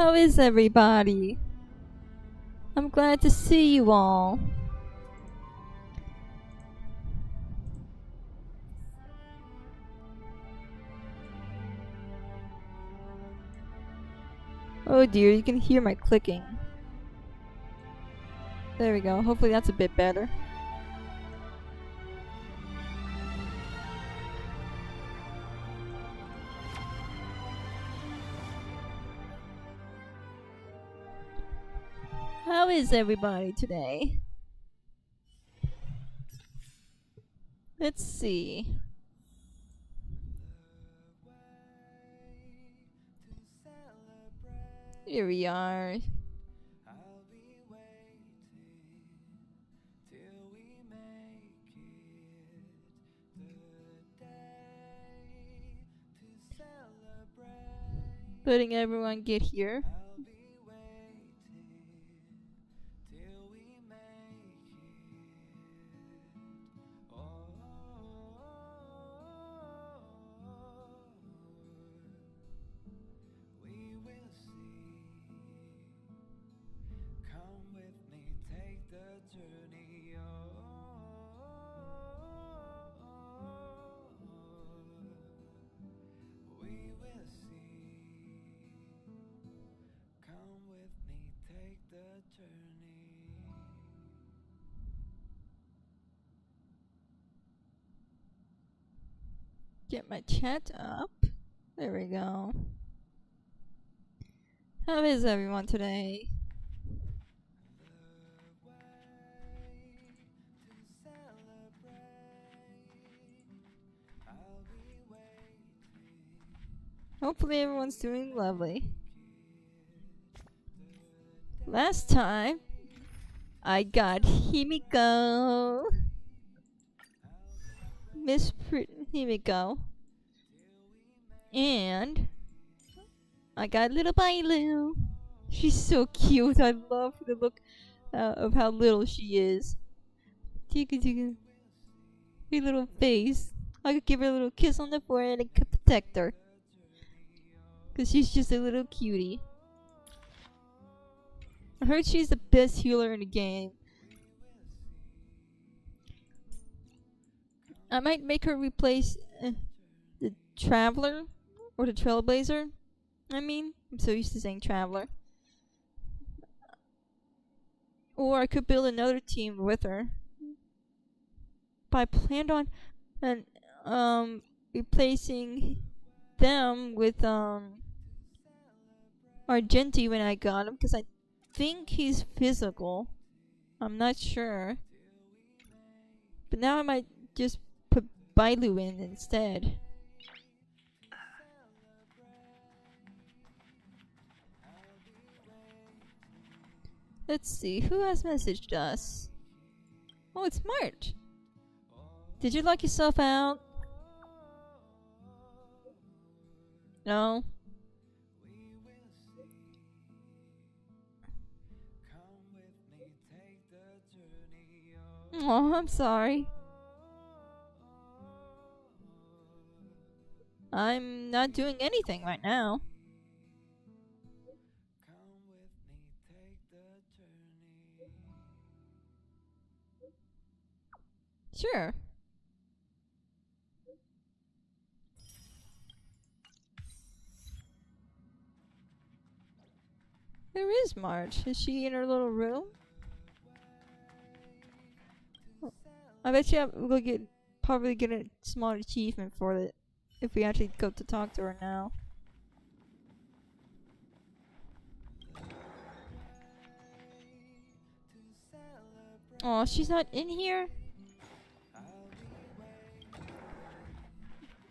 How is everybody? I'm glad to see you all. Oh dear, you can hear my clicking. There we go. Hopefully that's a bit better. How is everybody today? Let's see. Here we are. Letting everyone get here. Get my chat up. There we go. How is everyone today? Hopefully everyone's doing lovely. Last time, I got Himiko. Miss Himiko. And I got little Bailu. She's so cute. I love the look of how little she is. Tika tika. Her little face. I could give her a little kiss on the forehead and could protect her. Because she's just a little cutie. I heard she's the best healer in the game. I might make her replace the Traveler or the Trailblazer. I'm so used to saying Traveler. Or I could build another team with her. But I planned on replacing them with Argenti when I got him, because I think he's physical. I'm not sure. But now I might just put Bailu in instead. Let's see, who has messaged us? Oh, it's March. Did you lock yourself out? No? Oh, I'm sorry. I'm not doing anything right now. Sure. Where is March? Is she in her little room? I bet you we'll probably get a small achievement for it if we actually go to talk to her now. Oh, she's not in here?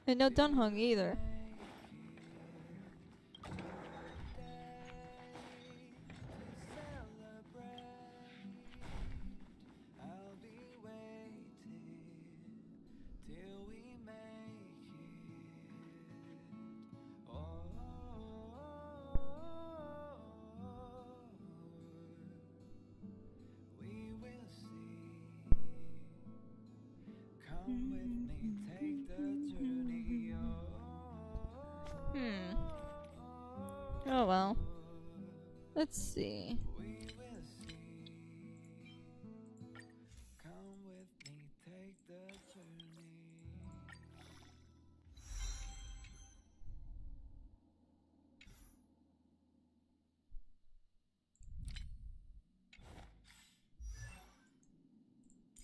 And no Dunhung either. Let's see.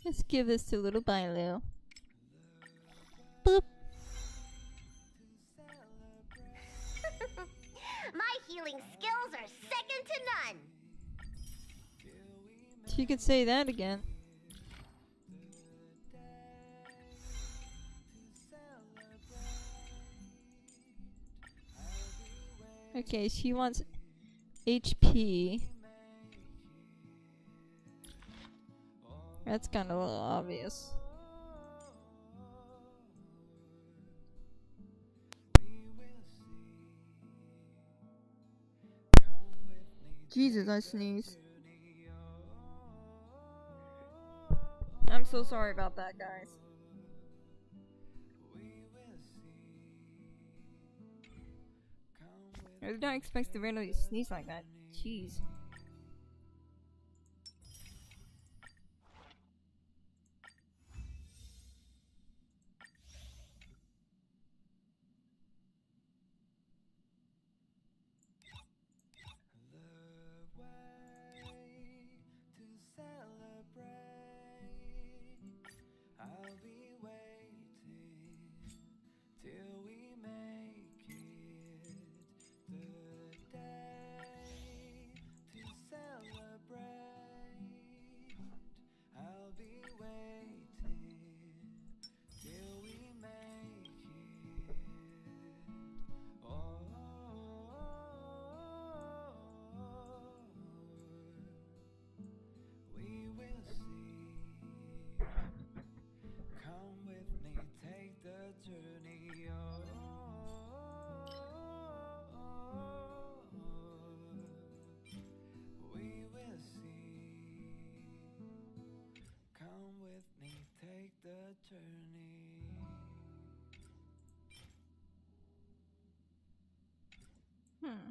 Let's give this to little Bailu. Boop. My healing skills are second to none. She could say that again. Okay, she wants HP. That's kind of a little obvious. Jesus, I sneezed. I'm so sorry about that, guys. I did not expect to randomly sneeze like that. Jeez. Hmm.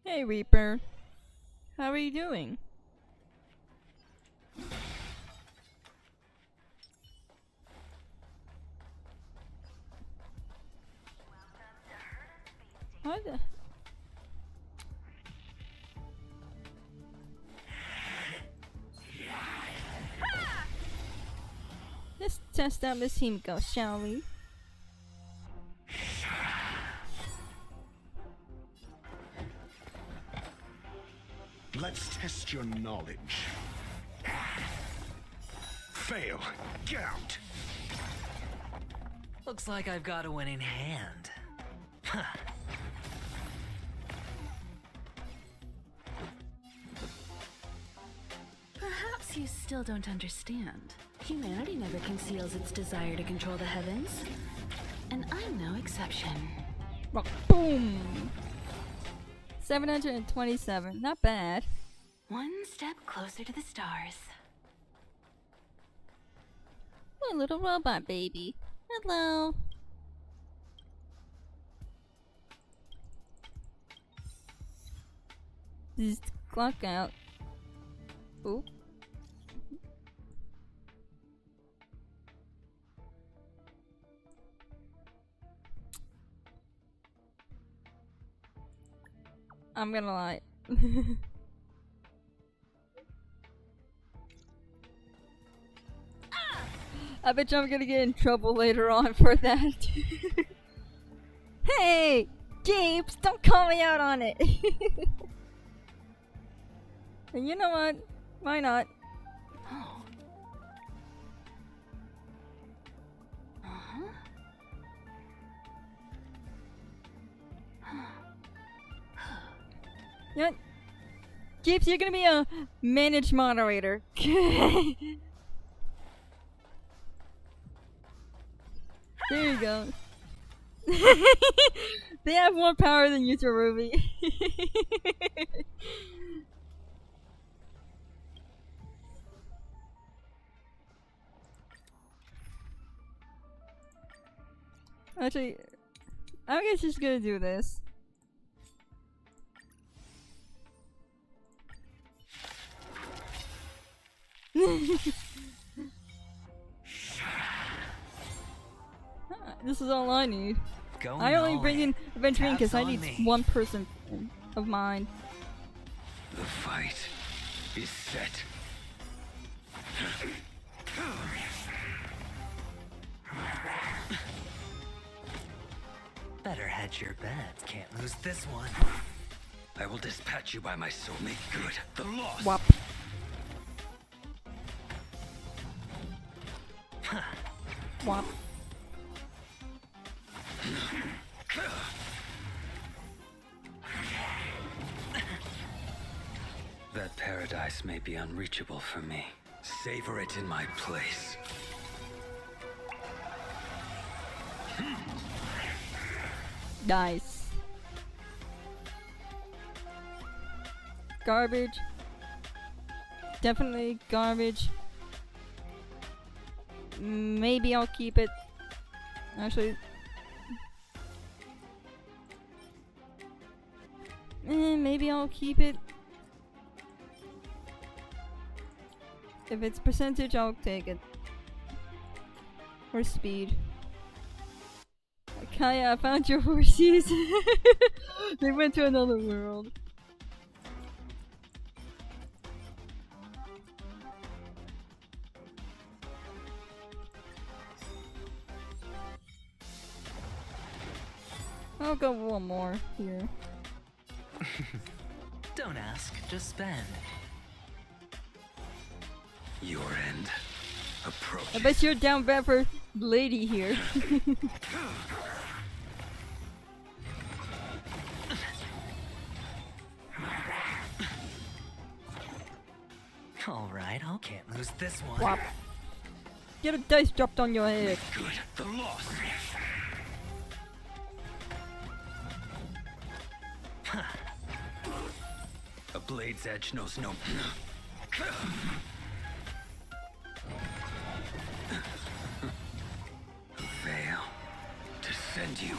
Hey Reaper, how are you doing? What the? Let's test out Miss Himiko, shall we? Let's test your knowledge. Fail. Get out. Looks like I've got a winning hand. Huh. Perhaps you still don't understand. Humanity never conceals its desire to control the heavens. And I'm no exception. Rock, boom! 727, not bad. One step closer to the stars. Oh, little robot baby. Hello. Just clock out. Oop. I'm gonna lie. I bet you I'm gonna get in trouble later on for that. Hey! Jeeps, don't call me out on it! And you know what? Why not? Oh. Uh-huh. You know what? Jeeps, you're gonna be a managed moderator. There you go. They have more power than you, Ruby. Actually, I guess just gonna do this. This is all I need. I only bring in Adventuring because I need one person of mine. The fight is set. Better hedge your bets. Can't lose this one. I will dispatch you by my soul. Make good the loss. Wop. Wop. That paradise may be unreachable for me. Savor it in my place. Nice. Garbage. Definitely garbage. Maybe I'll keep it. Actually. Maybe I'll keep it. If it's percentage, I'll take it. Or speed. Kaya, I found your horses. They went to another world. I'll go one more here. Don't ask, just spend. Your end approaches. I bet you're down bad for lady here. Alright, I can't lose this one. Wop. Get a dice dropped on your head. Good the loss. A blade's edge knows no. Veil to send you.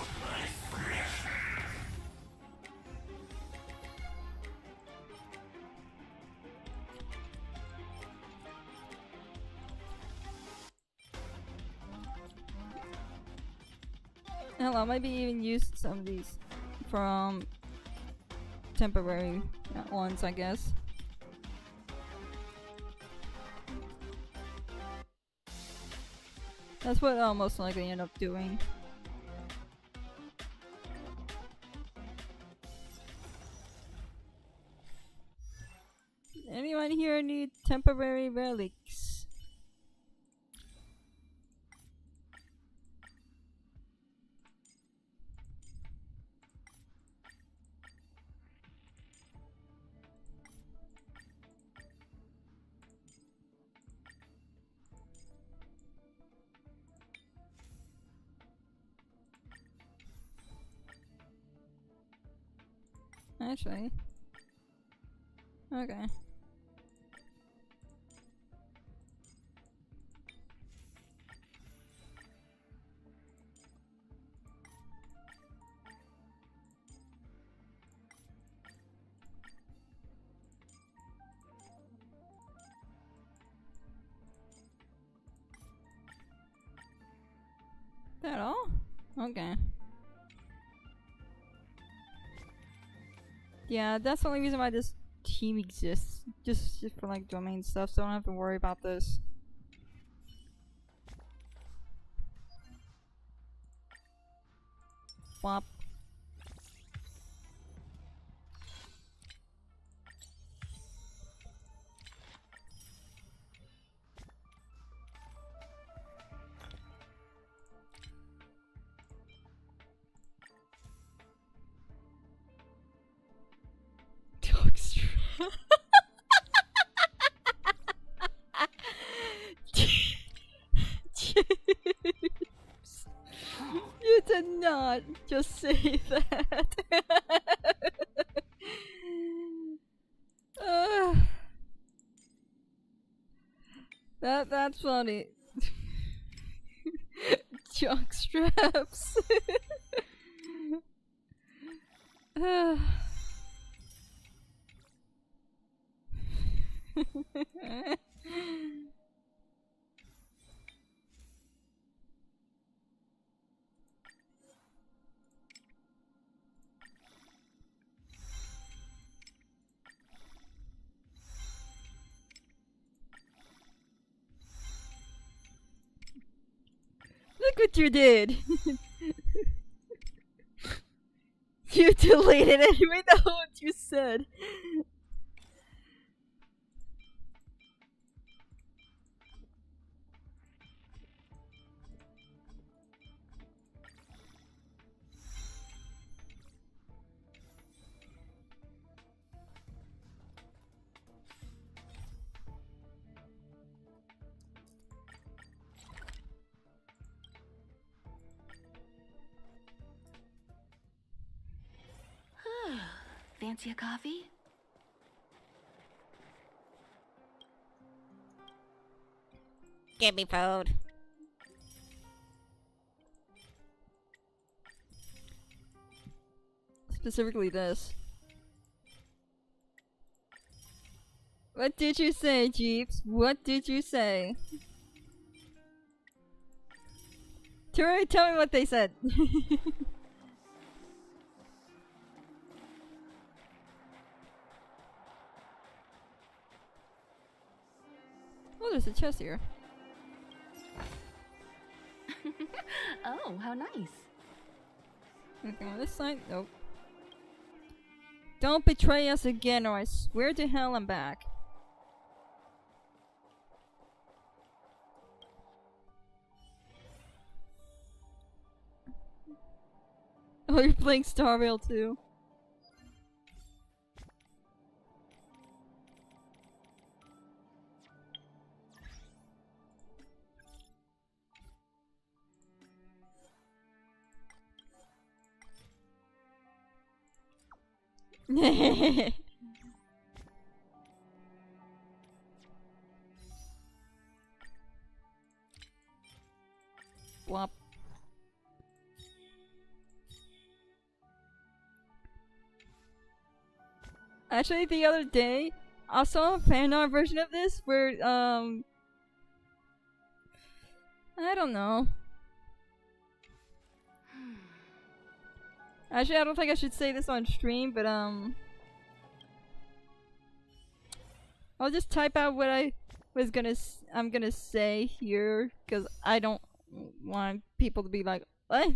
Hell, I maybe even use some of these from temporary ones, I guess. That's what I'll most likely end up doing. Anyone here need temporary relics? Actually. Okay. That all? Okay. Yeah, that's the only reason why this team exists. Just for like domain stuff, so I don't have to worry about this. Wop. did not just say that. That's funny. Junk straps. Look what you did! You deleted it, you made that what you said. Fancy a coffee? Give me food. Specifically this. What did you say, Jeeps? What did you say? Tell me what they said. Oh, there's a chest here. Oh, how nice. Anything on this side? Nope. Don't betray us again or I swear to hell I'm back. Oh, you're playing Star Rail too. Wop. Actually, the other day, I saw a fan art version of this where, I don't know. Actually, I don't think I should say this on stream, but, I'll just type out what I'm gonna say here, because I don't want people to be like, what?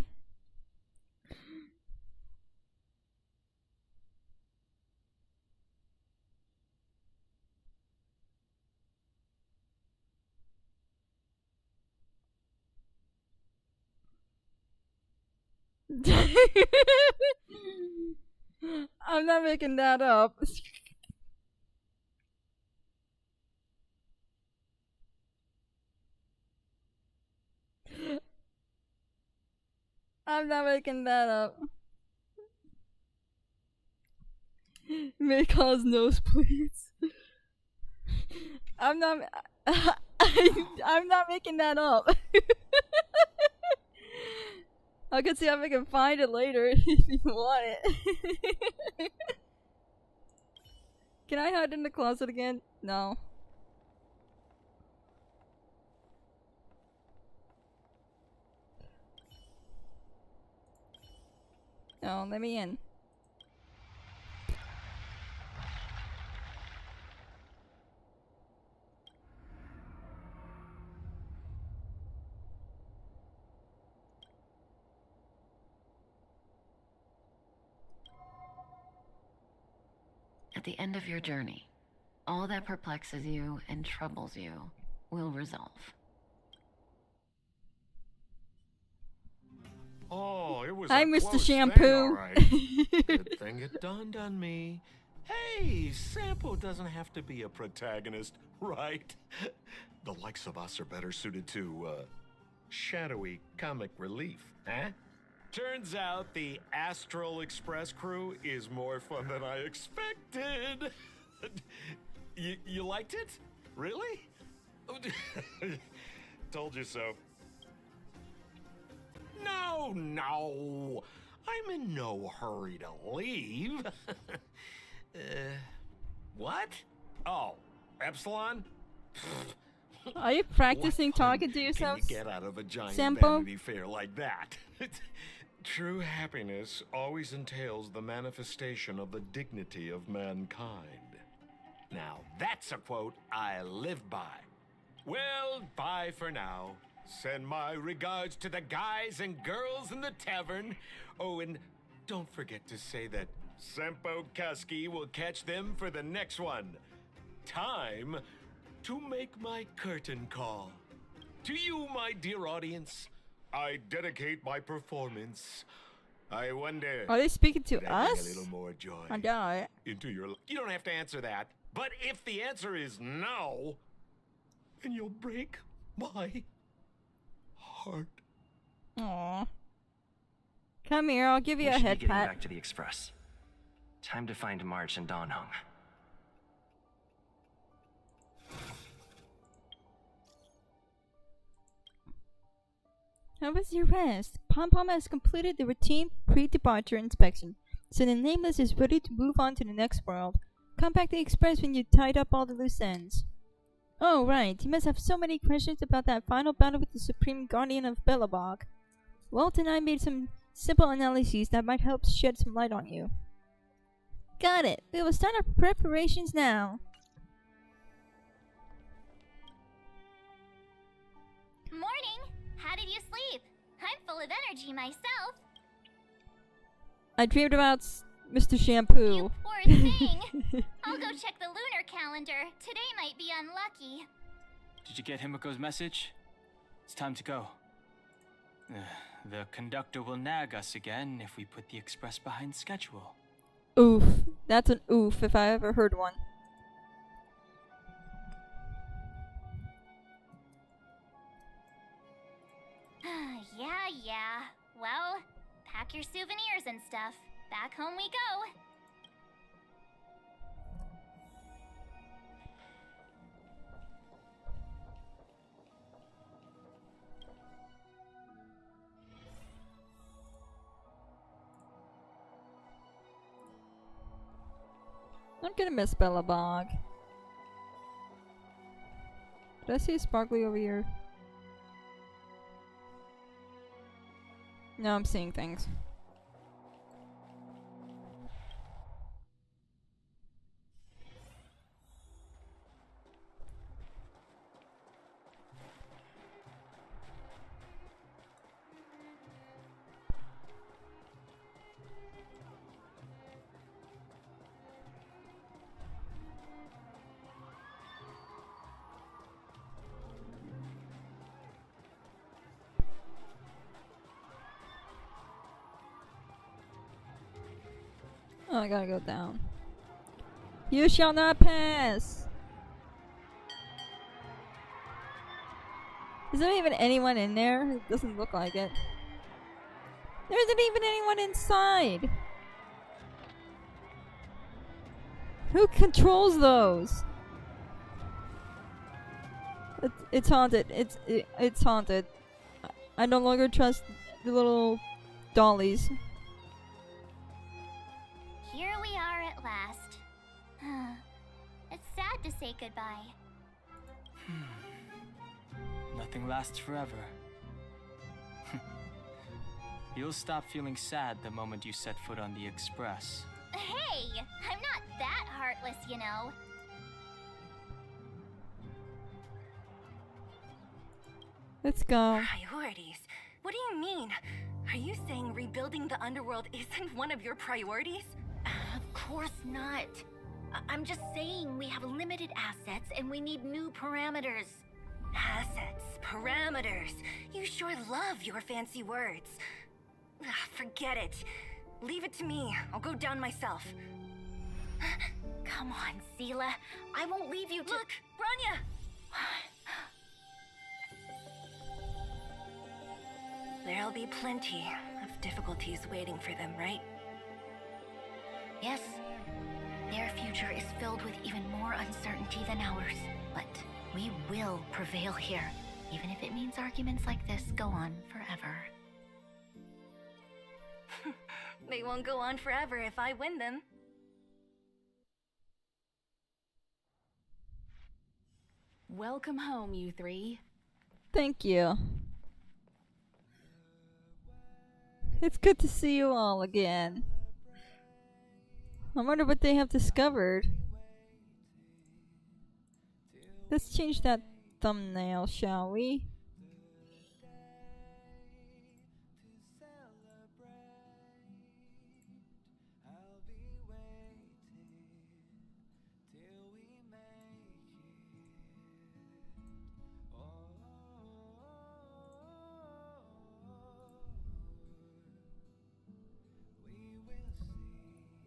I'm not making that up. I'm not making that up. May cause nosebleeds. I'm not. I'm not making that up. I can see if I can find it later if you want it. Can I hide in the closet again? No. No, let me in. At the end of your journey, all that perplexes you and troubles you will resolve. Oh, it was Hi, a Mr. close Shampoo. thing, all right. Good thing it dawned on me. Hey, Sampo doesn't have to be a protagonist, right? The likes of us are better suited to, shadowy comic relief, huh? Turns out the Astral Express crew is more fun than I expected. You liked it? Really? Told you so. No. I'm in no hurry to leave. What? Oh, Epsilon? Are you practicing What fun talking to yourself? Can you get out of a giant Sampo? Vanity Fair like that? True happiness always entails the manifestation of the dignity of mankind. Now, that's a quote I live by. Well, bye for now. Send my regards to the guys and girls in the tavern. Oh, and don't forget to say that Sampo Kasky will catch them for the next one. Time to make my curtain call. To you, my dear audience, I dedicate my performance. I wonder. Are they speaking to could I bring us? a little more joy I doubt it. into your. You don't have to answer that. But if the answer is no, then you'll break my heart. Aww. Come here, I'll give you We a should head be getting pat. back to the Express. Time to find March and Don Hung. How was your rest? Pom Pom has completed the routine pre-departure inspection, so the Nameless is ready to move on to the next world. Contact the Express when you tied up all the loose ends. Oh, right. You must have so many questions about that final battle with the Supreme Guardian of Belobog. Walt and I made some simple analyses that might help shed some light on you. Got it. We will start our preparations now. Morning! How did you sleep? I'm full of energy myself. I dreamed about Mr. Shampoo. You poor thing. I'll go check the lunar calendar. Today might be unlucky. Did you get Himiko's message? It's time to go. The conductor will nag us again if we put the express behind schedule. Oof. That's an oof if I ever heard one. Yeah. Well, pack your souvenirs and stuff. Back home we go. I'm gonna miss Belobog. Did I see a sparkly over here? No, I'm seeing things. Oh, I gotta go down. You shall not pass! Is there even anyone in there? It doesn't look like it. There isn't even anyone inside! Who controls those? It's haunted. It's haunted. I no longer trust the little dollies. Here we are at last. It's sad to say goodbye. Nothing lasts forever. You'll stop feeling sad the moment you set foot on the express. Hey, I'm not that heartless, you know. Let's go. Priorities? What do you mean? Are you saying rebuilding the underworld isn't one of your priorities? Of course not. I'm just saying we have limited assets and we need new parameters. Assets, parameters. You sure love your fancy words. Forget it. Leave it to me. I'll go down myself. Come on, Seela. I won't leave you to— Look, Rania! There'll be plenty of difficulties waiting for them, right? Yes, their future is filled with even more uncertainty than ours. But we will prevail here, even if it means arguments like this go on forever. They won't go on forever if I win them. Welcome home, you three. Thank you. It's good to see you all again. I wonder what they have discovered. Let's change that thumbnail, shall we?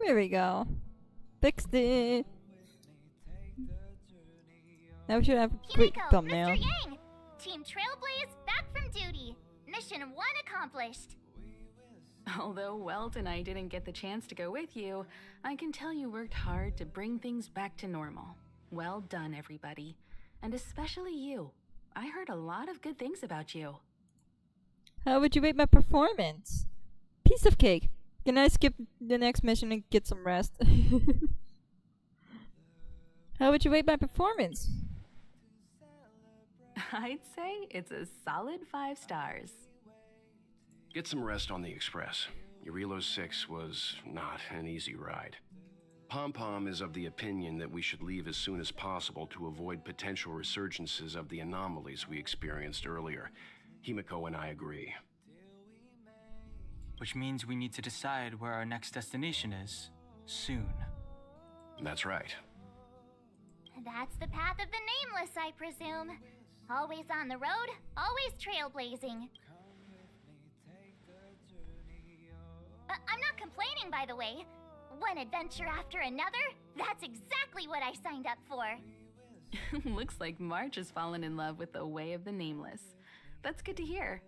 There we go. Fixed it. Now we should have a great Himiko, thumbnail. Mr. Yang! Team Trailblaze back from duty. Mission 1 accomplished. Although Welt and I didn't get the chance to go with you, I can tell you worked hard to bring things back to normal. Well done, everybody. And especially you. I heard a lot of good things about you. How would you rate my performance? Piece of cake. Can I skip the next mission and get some rest? How would you rate my performance? I'd say it's a solid 5 stars. Get some rest on the Express. Eurilo 6 was not an easy ride. Pom-Pom is of the opinion that we should leave as soon as possible to avoid potential resurgences of the anomalies we experienced earlier. Himiko and I agree. Which means we need to decide where our next destination is, soon. That's right. That's the path of the nameless, I presume. Always on the road, always trailblazing. I'm not complaining, by the way. One adventure after another, that's exactly what I signed up for. Looks like March has fallen in love with the way of the nameless. That's good to hear.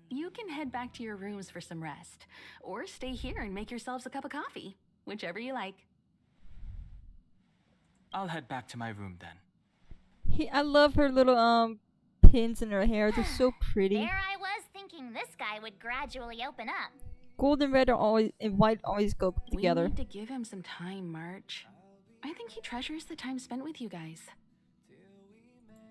You can head back to your rooms for some rest, or stay here and make yourselves a cup of coffee, whichever you like. I'll head back to my room then. I love her little pins in her hair. They're so pretty. There I was thinking this guy would gradually open up. Gold and red are always and white always go together. We need to give him some time, March. I think he treasures the time spent with you guys.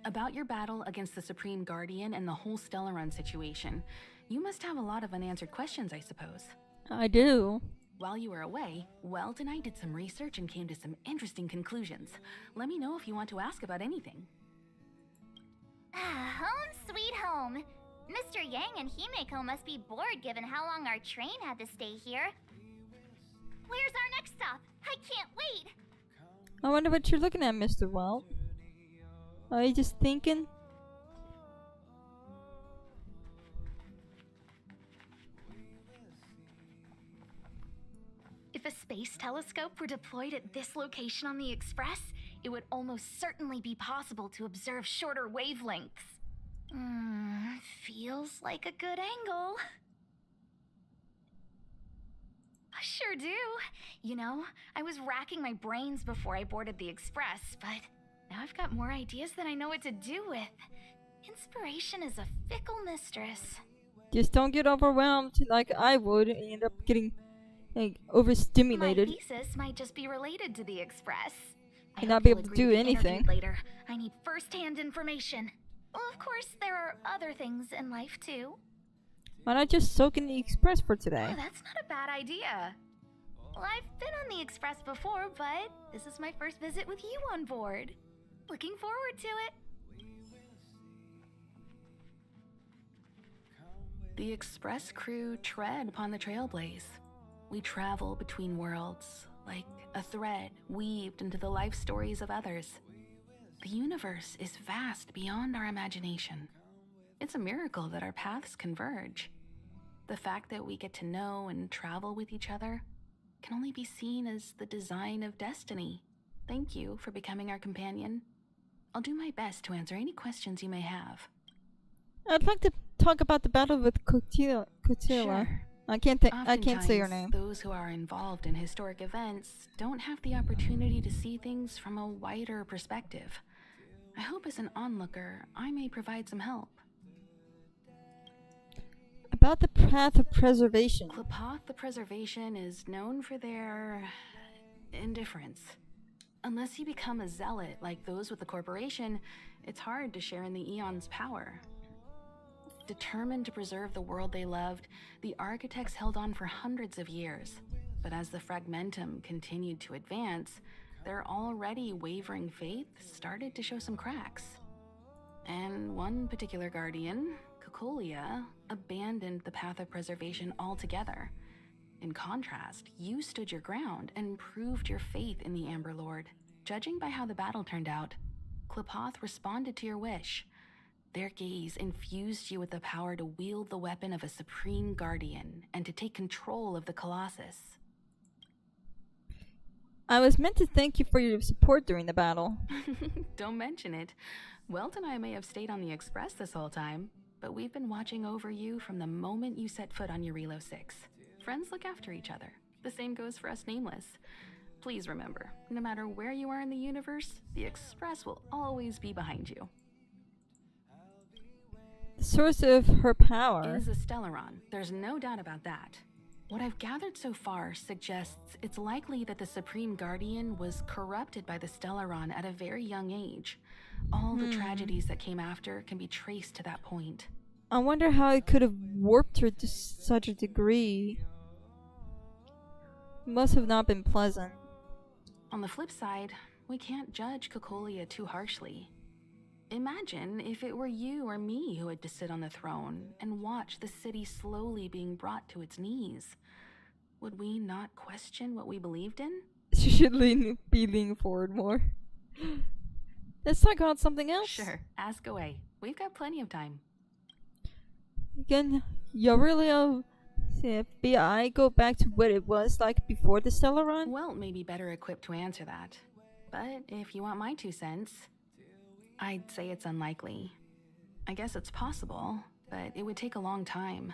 About your battle against the Supreme Guardian and the whole Stellaron situation, you must have a lot of unanswered questions, I suppose. I do. While you were away, Welt and I did some research and came to some interesting conclusions. Let me know if you want to ask about anything. Home sweet home. Mr. Yang and Himeko must be bored given how long our train had to stay here. Where's our next stop? I can't wait! I wonder what you're looking at, Mr. Welt. Are you just thinking? If a space telescope were deployed at this location on the Express, it would almost certainly be possible to observe shorter wavelengths. Feels like a good angle. I sure do. You know, I was racking my brains before I boarded the Express, but now I've got more ideas than I know what to do with. Inspiration is a fickle mistress. Just don't get overwhelmed like I would and end up getting like overstimulated. My thesis might just be related to the Express. And not be able to do anything. Later, I need first-hand information. Well, of course, there are other things in life too. Why not just soak in the Express for today? Oh, that's not a bad idea. Well, I've been on the Express before, but this is my first visit with you on board. Looking forward to it. The Express crew tread upon the Trailblaze. We travel between worlds, like a thread weaved into the life stories of others. The universe is vast beyond our imagination. It's a miracle that our paths converge. The fact that we get to know and travel with each other can only be seen as the design of destiny. Thank you for becoming our companion. I'll do my best to answer any questions you may have. I'd like to talk about the battle with Kotila. Sure. I can't say your name. Those who are involved in historic events don't have the opportunity to see things from a wider perspective. I hope as an onlooker, I may provide some help. About the Path of Preservation. Klapoth the Preservation is known for their indifference. Unless you become a zealot like those with the corporation, it's hard to share in the Eon's power. Determined to preserve the world they loved, the architects held on for hundreds of years. But as the fragmentum continued to advance, their already wavering faith started to show some cracks. And one particular guardian, Cocolia, abandoned the path of preservation altogether. In contrast, you stood your ground and proved your faith in the Amber Lord. Judging by how the battle turned out, Klapoth responded to your wish. Their gaze infused you with the power to wield the weapon of a supreme guardian and to take control of the Colossus. I was meant to thank you for your support during the battle. Don't mention it. Welt and I may have stayed on the Express this whole time, but we've been watching over you from the moment you set foot on Eurilo 6. Friends look after each other. The same goes for us Nameless. Please remember, no matter where you are in the universe, the Express will always be behind you. The source of her power Is a Stellaron. There's no doubt about that. What I've gathered so far suggests it's likely that the Supreme Guardian was corrupted by the Stellaron at a very young age. All the tragedies that came after can be traced to that point. I wonder how it could have warped her to such a degree. Must have not been pleasant. On the flip side, we can't judge Cocolia too harshly. Imagine if it were you or me who had to sit on the throne and watch the city slowly being brought to its knees. Would we not question what we believed in? She should be leaning forward more. Let's talk about something else. Sure, ask away. We've got plenty of time. Again, Eurilo, if I go back to what it was like before the Stellaron? Welt may be better equipped to answer that. But if you want my 2 cents, I'd say it's unlikely. I guess it's possible, but it would take a long time.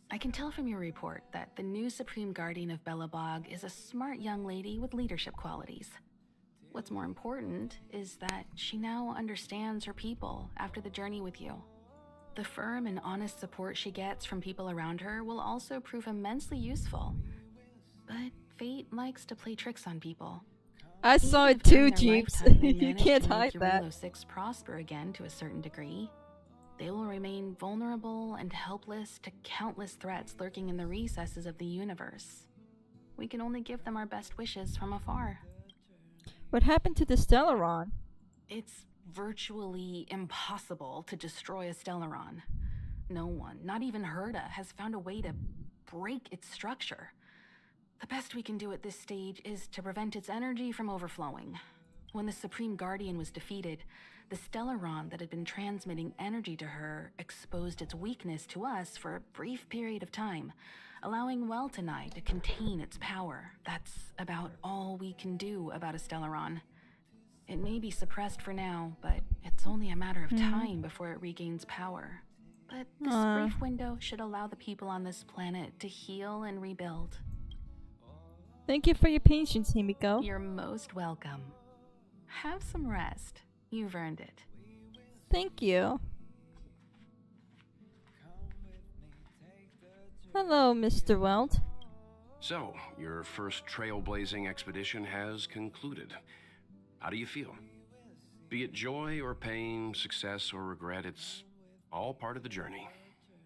I can tell from your report that the new Supreme Guardian of Belobog is a smart young lady with leadership qualities. What's more important is that she now understands her people after the journey with you. The firm and honest support she gets from people around her will also prove immensely useful. But fate likes to play tricks on people. I saw it too, Jeeps. You can't hide that. Eurilo 6 prosper again to a certain degree. They will remain vulnerable and helpless to countless threats lurking in the recesses of the universe. We can only give them our best wishes from afar. What happened to the Stellaron? It's virtually impossible to destroy a Stellaron. No one, not even Herda, has found a way to break its structure. The best we can do at this stage is to prevent its energy from overflowing. When the Supreme Guardian was defeated, the Stellaron that had been transmitting energy to her exposed its weakness to us for a brief period of time, allowing Welt and I to contain its power. That's about all we can do about a Stellaron. It may be suppressed for now, but it's only a matter of time before it regains power. But this brief window should allow the people on this planet to heal and rebuild. Thank you for your patience, Himiko. You're most welcome. Have some rest. You've earned it. Thank you. Hello, Mr. Welt. So, your first trailblazing expedition has concluded. How do you feel? Be it joy or pain, success or regret, it's all part of the journey.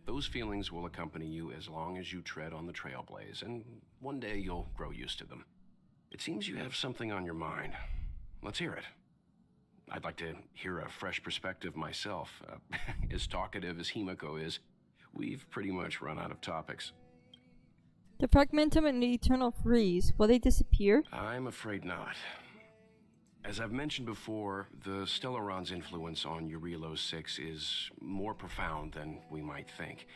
Those feelings will accompany you as long as you tread on the Trailblaze, and one day you'll grow used to them. It seems you have something on your mind. Let's hear it. I'd like to hear a fresh perspective myself. As talkative as Himiko is, we've pretty much run out of topics. The Fragmentum and the Eternal Freeze, will they disappear? I'm afraid not. As I've mentioned before, the Stellaron's influence on Eurilo 6 is more profound than we might think.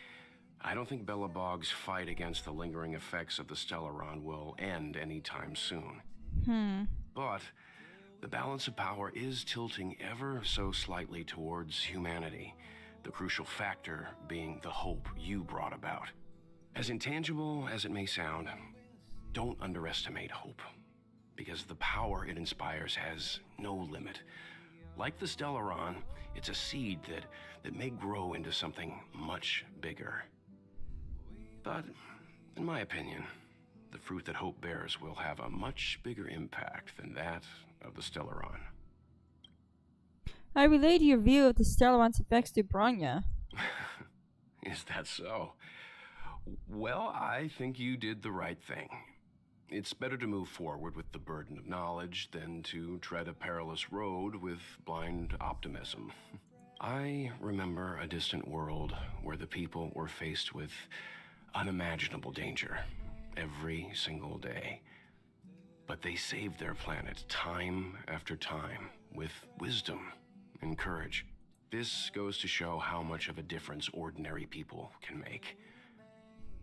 I don't think Belobog's fight against the lingering effects of the Stellaron will end anytime soon. But the balance of power is tilting ever so slightly towards humanity, the crucial factor being the hope you brought about. As intangible as it may sound, don't underestimate hope, because the power it inspires has no limit. Like the Stellaron, it's a seed that may grow into something much bigger. But, in my opinion, the fruit that hope bears will have a much bigger impact than that of the Stellaron. I relate your view of the Stellaron's effects to Bronya. Is that so? Well, I think you did the right thing. It's better to move forward with the burden of knowledge than to tread a perilous road with blind optimism. I remember a distant world where the people were faced with unimaginable danger every single day. But they saved their planet time after time with wisdom and courage. This goes to show how much of a difference ordinary people can make.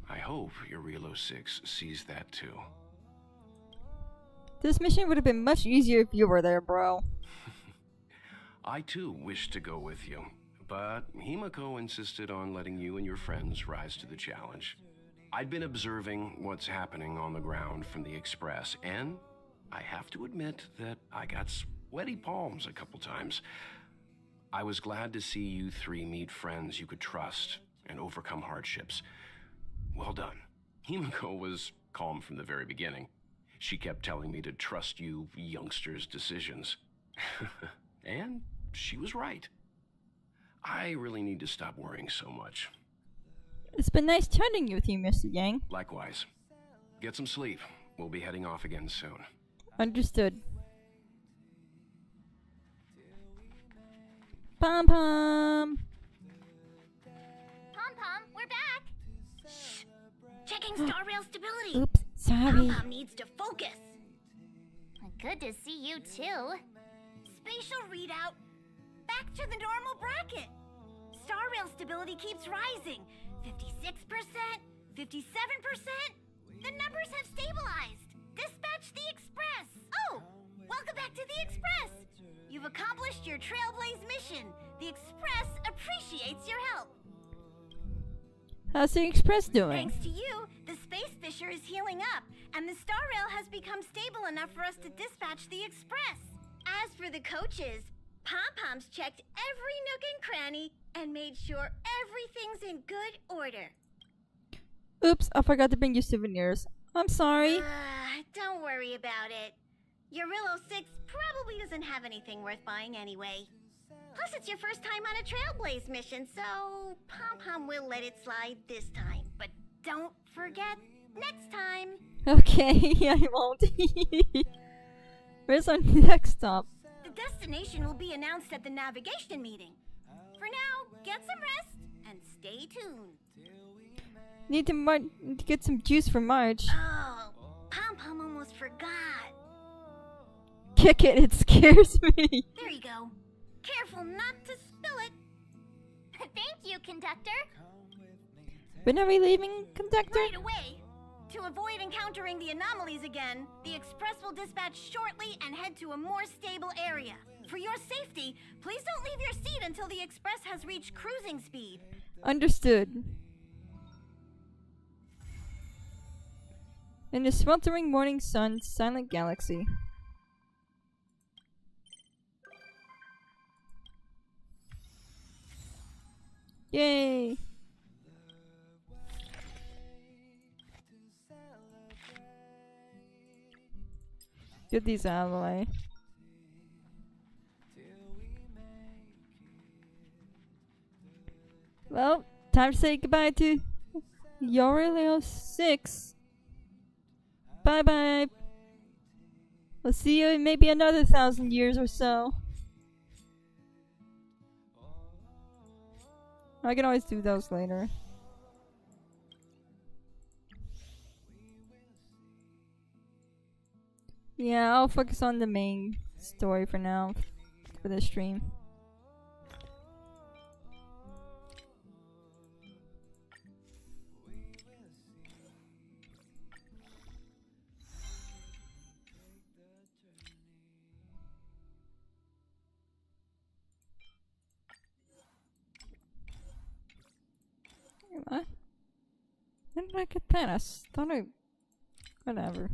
I hope your Relo 6 sees that too. This mission would have been much easier if you were there, bro. I too wish to go with you, but Himiko insisted on letting you and your friends rise to the challenge. I'd been observing what's happening on the ground from the Express, and I have to admit that I got sweaty palms a couple times. I was glad to see you three meet friends you could trust and overcome hardships. Well done. Himiko was calm from the very beginning. She kept telling me to trust you youngsters' decisions. And she was right. I really need to stop worrying so much. It's been nice chatting with you, Mr. Yang. Likewise. Get some sleep. We'll be heading off again soon. Understood. Pom Pom! Pom Pom, we're back! Shh! Checking star rail stability! Oops, sorry. Pom Pom needs to focus! Good to see you too. Spatial readout back to the normal bracket. Star rail stability keeps rising. 56%, 57%. The numbers have stabilized. Dispatch the Express. Oh, welcome back to the Express. You've accomplished your Trailblaze mission. The Express appreciates your help. How's the Express doing? Thanks to you, the space fissure is healing up, and the star rail has become stable enough for us to dispatch the Express. As for the coaches, Pom-Pom's checked every nook and cranny and made sure everything's in good order. Oops, I forgot to bring you souvenirs. I'm sorry. Don't worry about it. Your Relo 6 probably doesn't have anything worth buying anyway. Plus, it's your first time on a Trailblaze mission, so Pom-Pom will let it slide this time. But don't forget, next time. Okay, I won't. Where's our next stop? The destination will be announced at the navigation meeting. For now, get some rest and stay tuned. Need to get some juice for March. Oh, Pom-Pom almost forgot. Kick it, it scares me. There you go. Careful not to spill it. Thank you, conductor. When are we leaving, conductor? Right away. To avoid encountering the anomalies again, the Express will dispatch shortly and head to a more stable area. For your safety, please don't leave your seat until the Express has reached cruising speed. Understood. In the sweltering morning sun, silent galaxy. Yay! Get these out of the way. Well, time to say goodbye to Relo 6. Bye bye. We'll see you in maybe another 1,000 years or so. I can always do those later. Yeah, I'll focus on the main story for now, for this stream. What? Did I get that? I thought I... Whatever.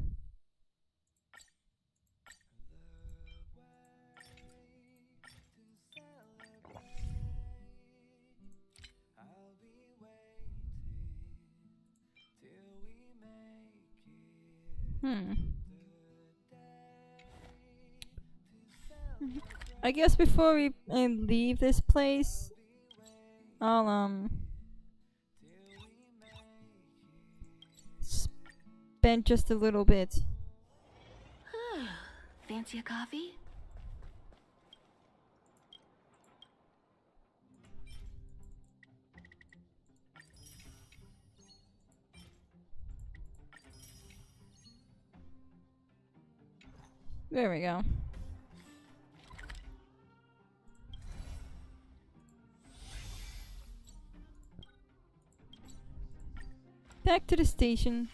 I guess before we leave this place, I'll spend just a little bit. Fancy a coffee? There we go. Back to the station.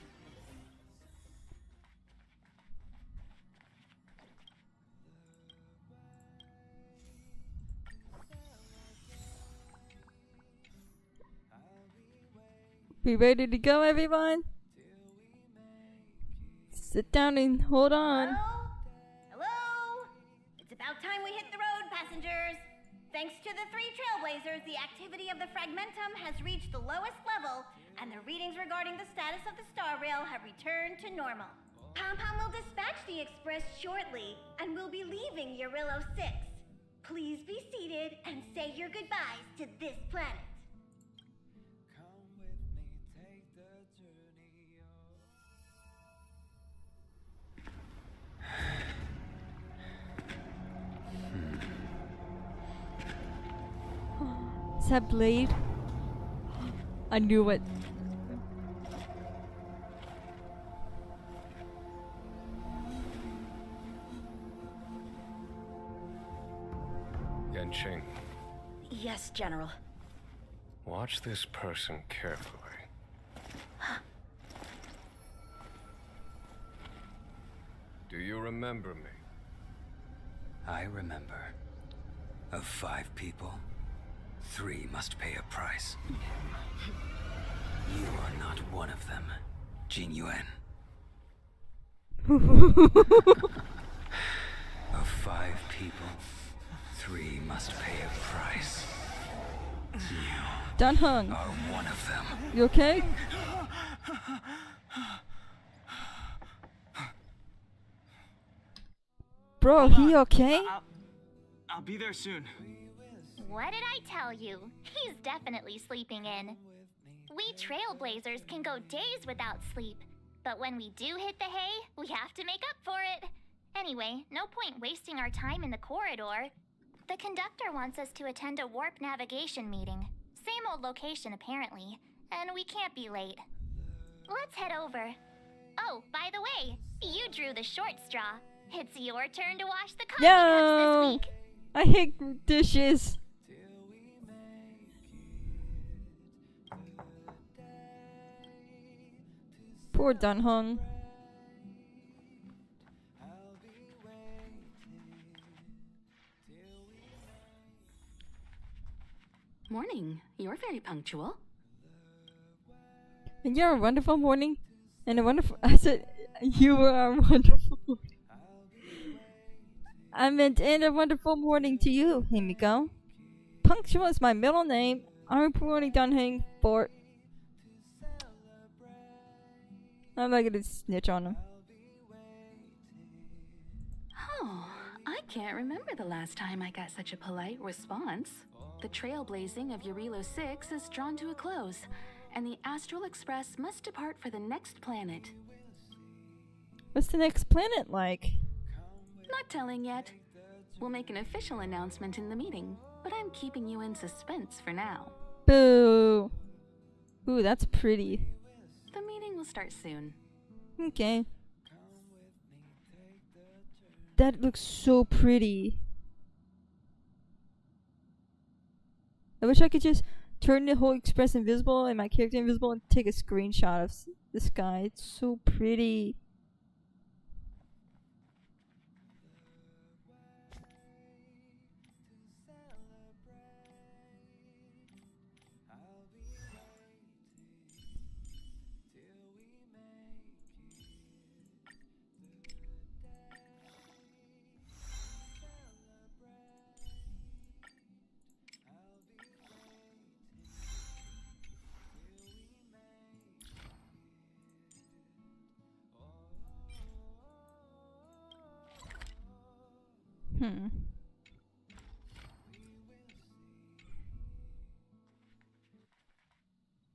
We ready to go, everyone? Sit down and hold on. Hello? Hello? It's about time we hit the road, passengers. Thanks to the 3 Trailblazers, the activity of the Fragmentum has reached the lowest level, and the readings regarding the status of the star rail have returned to normal. Pom-Pom will dispatch the express shortly, and we'll be leaving Urillo 6. Please be seated and say your goodbyes to this planet. Is that Blade? I knew it. Yanqing, Yes, General. watch this person carefully. Do you remember me? I remember. Of 5 people, 3 must pay a price. You are not one of them, Jin Yuan. Of 5 people, 3 must pay a price. You Done hung. are one of them. You okay? Bro, he okay? I'll be there soon. What did I tell you? He's definitely sleeping in. We Trailblazers can go days without sleep, but when we do hit the hay, we have to make up for it. Anyway, no point wasting our time in the corridor. The conductor wants us to attend a warp navigation meeting. Same old location, apparently, and we can't be late. Let's head over. Oh, by the way, you drew the short straw. It's your turn to wash the coffee cups this No! week. I hate dishes. Poor Dunhung. Morning. You're very punctual. And you're a wonderful morning. And a wonderful... I said, you were a wonderful morning. I meant, and a wonderful morning to you, Himiko. Punctual is my middle name. I'm reporting Dunhung for... I'm not gonna snitch on him. Oh, I can't remember the last time I got such a polite response. The trailblazing of Urillo 6 is drawn to a close, and the Astral Express must depart for the next planet. What's the next planet like? Not telling yet. We'll make an official announcement in the meeting, but I'm keeping you in suspense for now. Boo. Ooh, that's pretty. The meeting will start soon. Okay. That looks so pretty. I wish I could just turn the whole express invisible and my character invisible and take a screenshot of the sky. It's so pretty.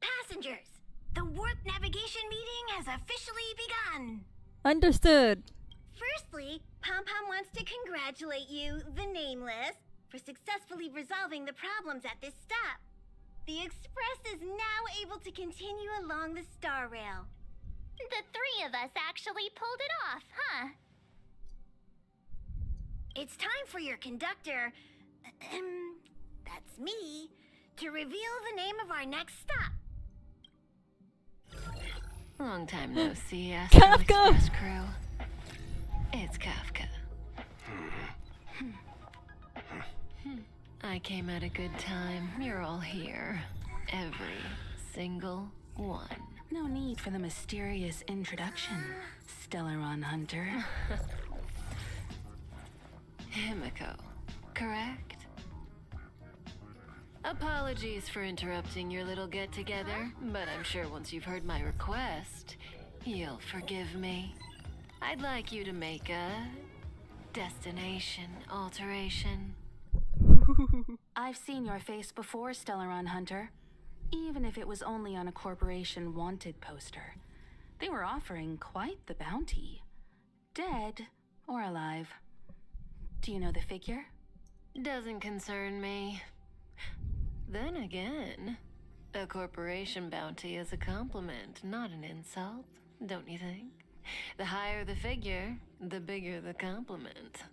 Passengers, the warp navigation meeting has officially begun. Understood. Firstly, Pom Pom wants to congratulate you, the Nameless, for successfully resolving the problems at this stop. The Express is now able to continue along the Star Rail. The three of us actually pulled it off, huh? It's time for your conductor, that's me, to reveal the name of our next stop. Long time no see, Astral Kafka! Express crew. It's Kafka. I came at a good time. You're all here. Every single one. No need for the mysterious introduction, Stellaron Hunter. Himiko, correct? Apologies for interrupting your little get-together, but I'm sure once you've heard my request, you'll forgive me. I'd like you to make a destination alteration. I've seen your face before, Stellaron Hunter. Even if it was only on a corporation wanted poster. They were offering quite the bounty. Dead or alive. Do you know the figure? Doesn't concern me. Then again, a corporation bounty is a compliment, not an insult, don't you think? The higher the figure, the bigger the compliment.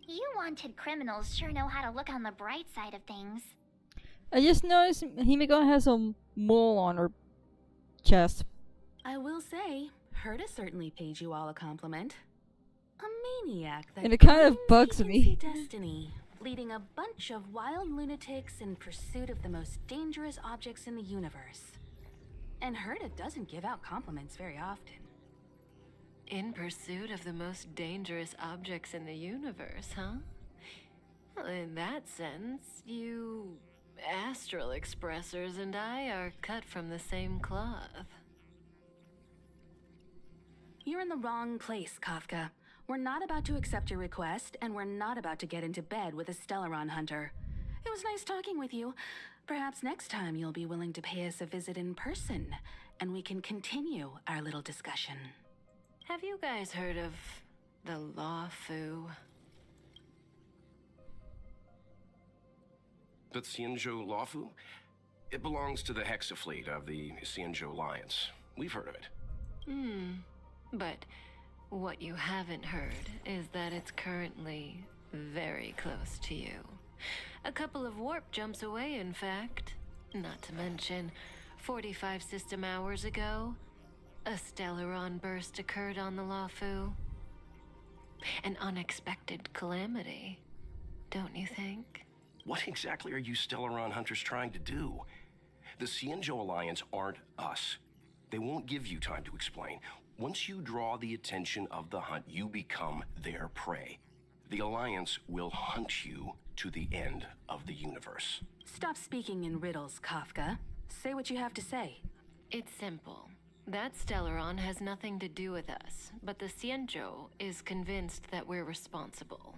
You wanted criminals sure know how to look on the bright side of things. I just noticed Himiko has a mole on her chest. I will say, Herta certainly paid you all a compliment. A maniac that And it kind of claims bugs he can me. see destiny, leading a bunch of wild lunatics in pursuit of the most dangerous objects in the universe. And Herta doesn't give out compliments very often. In pursuit of the most dangerous objects in the universe, huh? Well, in that sense, you Astral Expressers and I are cut from the same cloth. You're in the wrong place, Kafka. We're not about to accept your request, and we're not about to get into bed with a Stellaron Hunter. It was nice talking with you. Perhaps next time you'll be willing to pay us a visit in person, and we can continue our little discussion. Have you guys heard of the Luofu? The Xianzhou Luofu? It belongs to the Hexafleet of the Xianzhou Alliance. We've heard of it. But what you haven't heard is that it's currently very close to you. A couple of warp jumps away, in fact. Not to mention, 45 system hours ago, a Stellaron burst occurred on the Luofu. An unexpected calamity, don't you think? What exactly are you Stellaron Hunters trying to do? The Xianzhou Alliance aren't us. They won't give you time to explain. Once you draw the attention of the hunt, you become their prey. The Alliance will hunt you to the end of the universe. Stop speaking in riddles, Kafka. Say what you have to say. It's simple. That Stellaron has nothing to do with us, but the Xianzhou is convinced that we're responsible.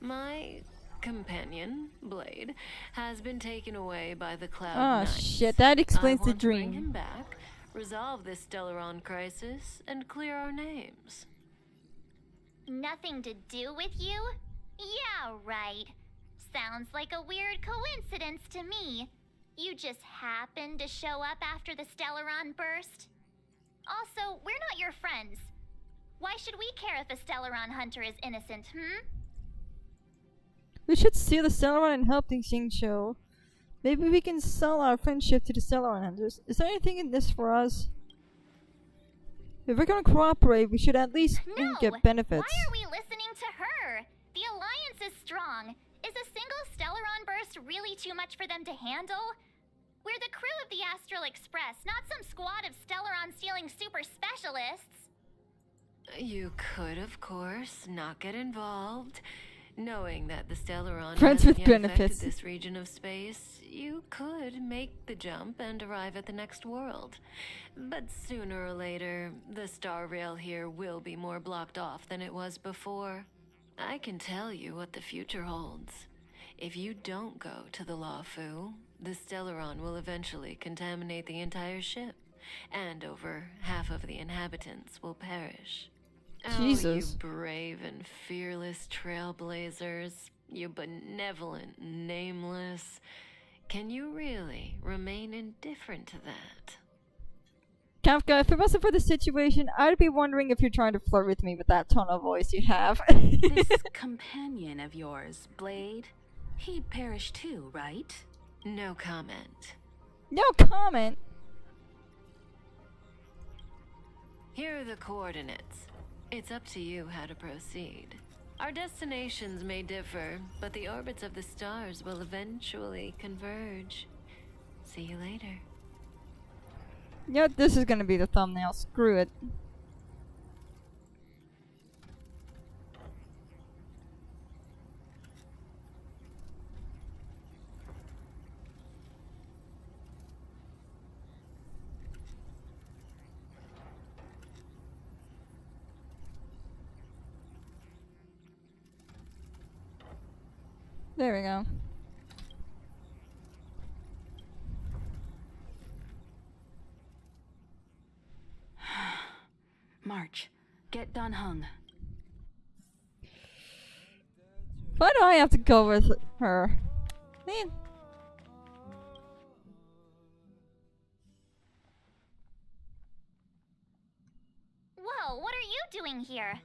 My companion, Blade, has been taken away by the Cloud Oh Knights. shit, that explains I the want to bring dream. him back, resolve this Stellaron crisis, and clear our names. Nothing to do with you? Yeah, right. Sounds like a weird coincidence to me. You just happened to show up after the Stellaron burst? Also, we're not your friends. Why should we care if a Stellaron hunter is innocent, We should steal the Stellaron and help the Xianzhou. Maybe we can sell our friendship to the Stellaron hunters. Is there anything in this for us? If we're gonna cooperate, we should at least No! get benefits. Why are we listening to her? The Alliance is strong. Is a single Stellaron burst really too much for them to handle? We're the crew of the Astral Express, not some squad of Stellaron-stealing super specialists. You could, of course, not get involved. Knowing that the Stellaron Friends hasn't with yet benefits. affected this region of space, you could make the jump and arrive at the next world. But sooner or later, the star rail here will be more blocked off than it was before. I can tell you what the future holds. If you don't go to the Luofu, the Stellaron will eventually contaminate the entire ship, and over half of the inhabitants will perish. Jesus. Oh, you brave and fearless Trailblazers, you benevolent nameless. Can you really remain indifferent to that? Kafka, if it wasn't for the situation, I'd be wondering if you're trying to flirt with me with that tone of voice you have. This companion of yours, Blade, he perished too, right? No comment. No comment? Here are the coordinates. It's up to you how to proceed. Our destinations may differ, but the orbits of the stars will eventually converge. See you later. Yeah, this is gonna be the thumbnail. Screw it. There we go. March, get Don Hung. Why do I have to go with her? Man. Whoa, what are you doing here?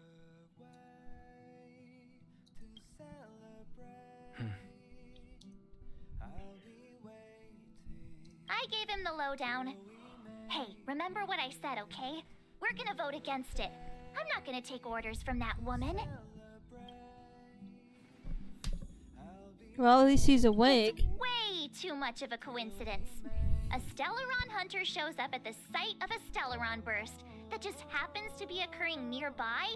I gave him the lowdown. Hey, remember what I said, okay? We're gonna vote against it. I'm not gonna take orders from that woman. Well, at least he's awake. It's way too much of a coincidence. A Stellaron hunter shows up at the site of a Stellaron burst that just happens to be occurring nearby?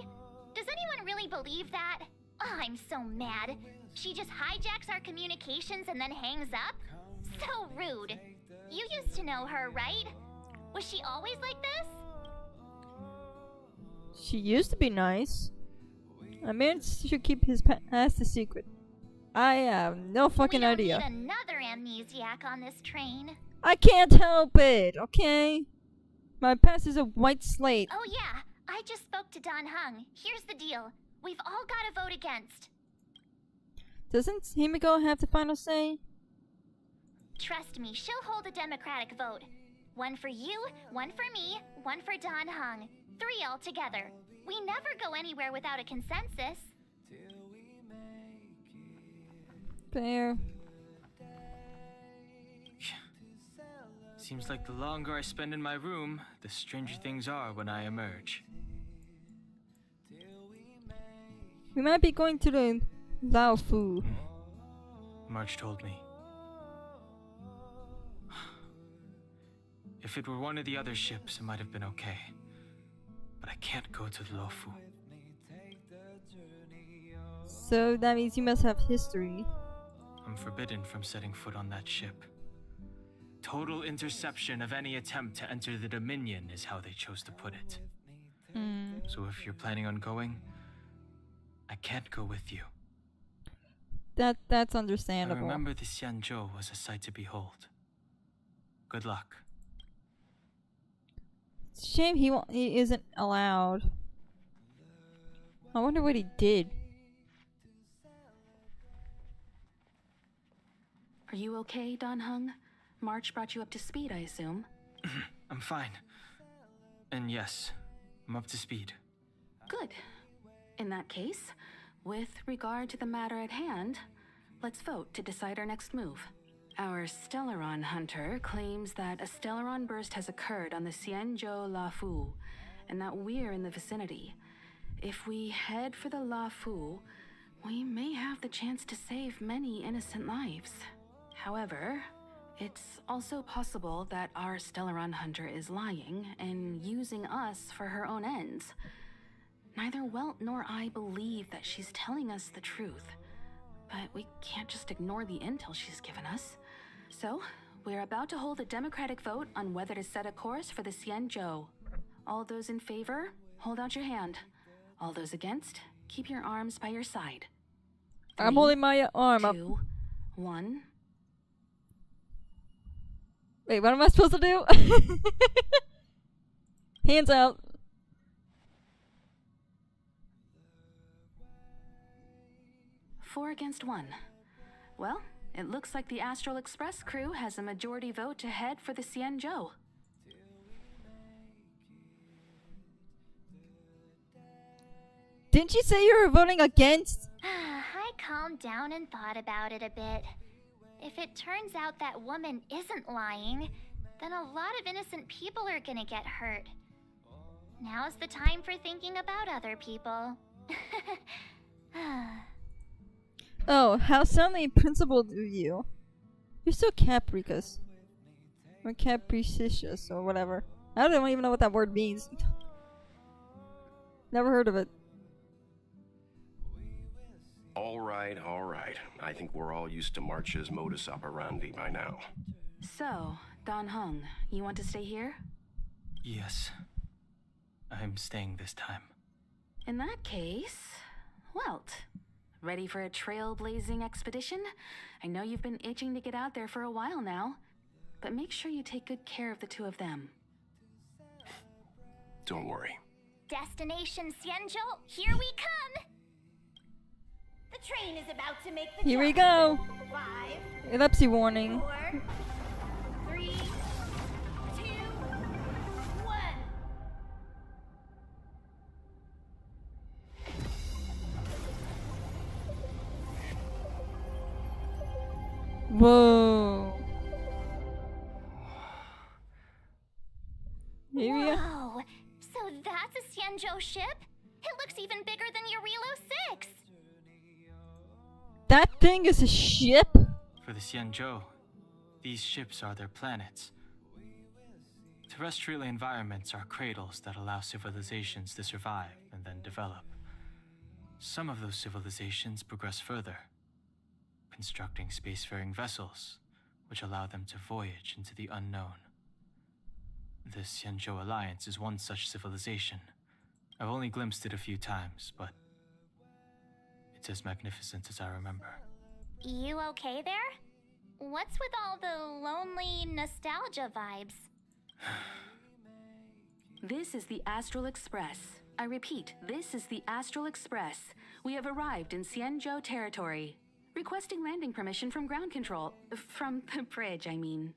Does anyone really believe that? Oh, I'm so mad. She just hijacks our communications and then hangs up? So rude. You used to know her, right? Was she always like this? She used to be nice. A man should keep his past a secret. I have no fucking idea. We don't need another amnesiac on this train. I can't help it, okay? My past is a white slate. Oh yeah, I just spoke to Don Hung. Here's the deal. We've all got to vote against. Doesn't Himiko have the final say? Trust me, she'll hold a democratic vote. One for you, one for me, one for Don Hung. 3 altogether. We never go anywhere without a consensus. Fair. Seems like the longer I spend in my room, the stranger things are when I emerge. We might be going to the Luofu. March told me. If it were one of the other ships, it might have been okay. But I can't go to the Luofu. So that means you must have history. I'm forbidden from setting foot on that ship. Total interception of any attempt to enter the Dominion is how they chose to put it. So if you're planning on going, I can't go with you. That's understandable. I remember the Xianzhou was a sight to behold. Good luck. It's a shame he isn't allowed. I wonder what he did. Are you okay, Don Hung? March brought you up to speed, I assume. I'm fine. And yes, I'm up to speed. Good. In that case, with regard to the matter at hand, let's vote to decide our next move. Our Stellaron hunter claims that a Stellaron burst has occurred on the Xianzhou Luofu, and that we're in the vicinity. If we head for the Luofu, we may have the chance to save many innocent lives. However, it's also possible that our Stellaron hunter is lying and using us for her own ends. Neither Welt nor I believe that she's telling us the truth, but we can't just ignore the intel she's given us. So, we're about to hold a democratic vote on whether to set a course for the Xianzhou. All those in favor, hold out your hand. All those against, Keep your arms by your side. I'm 3, holding my arm up. 2, 1. Wait, what am I supposed to do? Hands out. Four against 1. Well, it looks like the Astral Express crew has a majority vote to head for the Xianzhou. Didn't you say you were voting against? I calmed down and thought about it a bit. If it turns out that woman isn't lying, then a lot of innocent people are gonna get hurt. Now's the time for thinking about other people. Oh, how soundly principled of you. You're so capricious. Or capricious, or whatever. I don't even know what that word means. Never heard of it. All right, all right. I think we're all used to March's modus operandi by now. So, Don Hung, you want to stay here? Yes. I'm staying this time. In that case, Welt. Ready for a trailblazing expedition? I know you've been itching to get out there for a while now, but make sure you take good care of the two of them. Don't worry. Destination Xianzhou, here we come! The train is about to make the Here we jump. go. 5, Epilepsy warning. 4, 3, 2, 1. Whoa. Here we go. Whoa! So that's a Xianzhou ship? It looks even bigger than Eurilo 6! That thing is a ship? For the Xianzhou, these ships are their planets. Terrestrial environments are cradles that allow civilizations to survive and then develop. Some of those civilizations progress further, constructing spacefaring vessels, which allow them to voyage into the unknown. The Xianzhou Alliance is one such civilization. I've only glimpsed it a few times, but it's as magnificent as I remember. You okay there? What's with all the lonely nostalgia vibes? This is the Astral Express. I repeat, this is the Astral Express. We have arrived in Xianzhou territory. Requesting landing permission from ground control. From the bridge, I mean.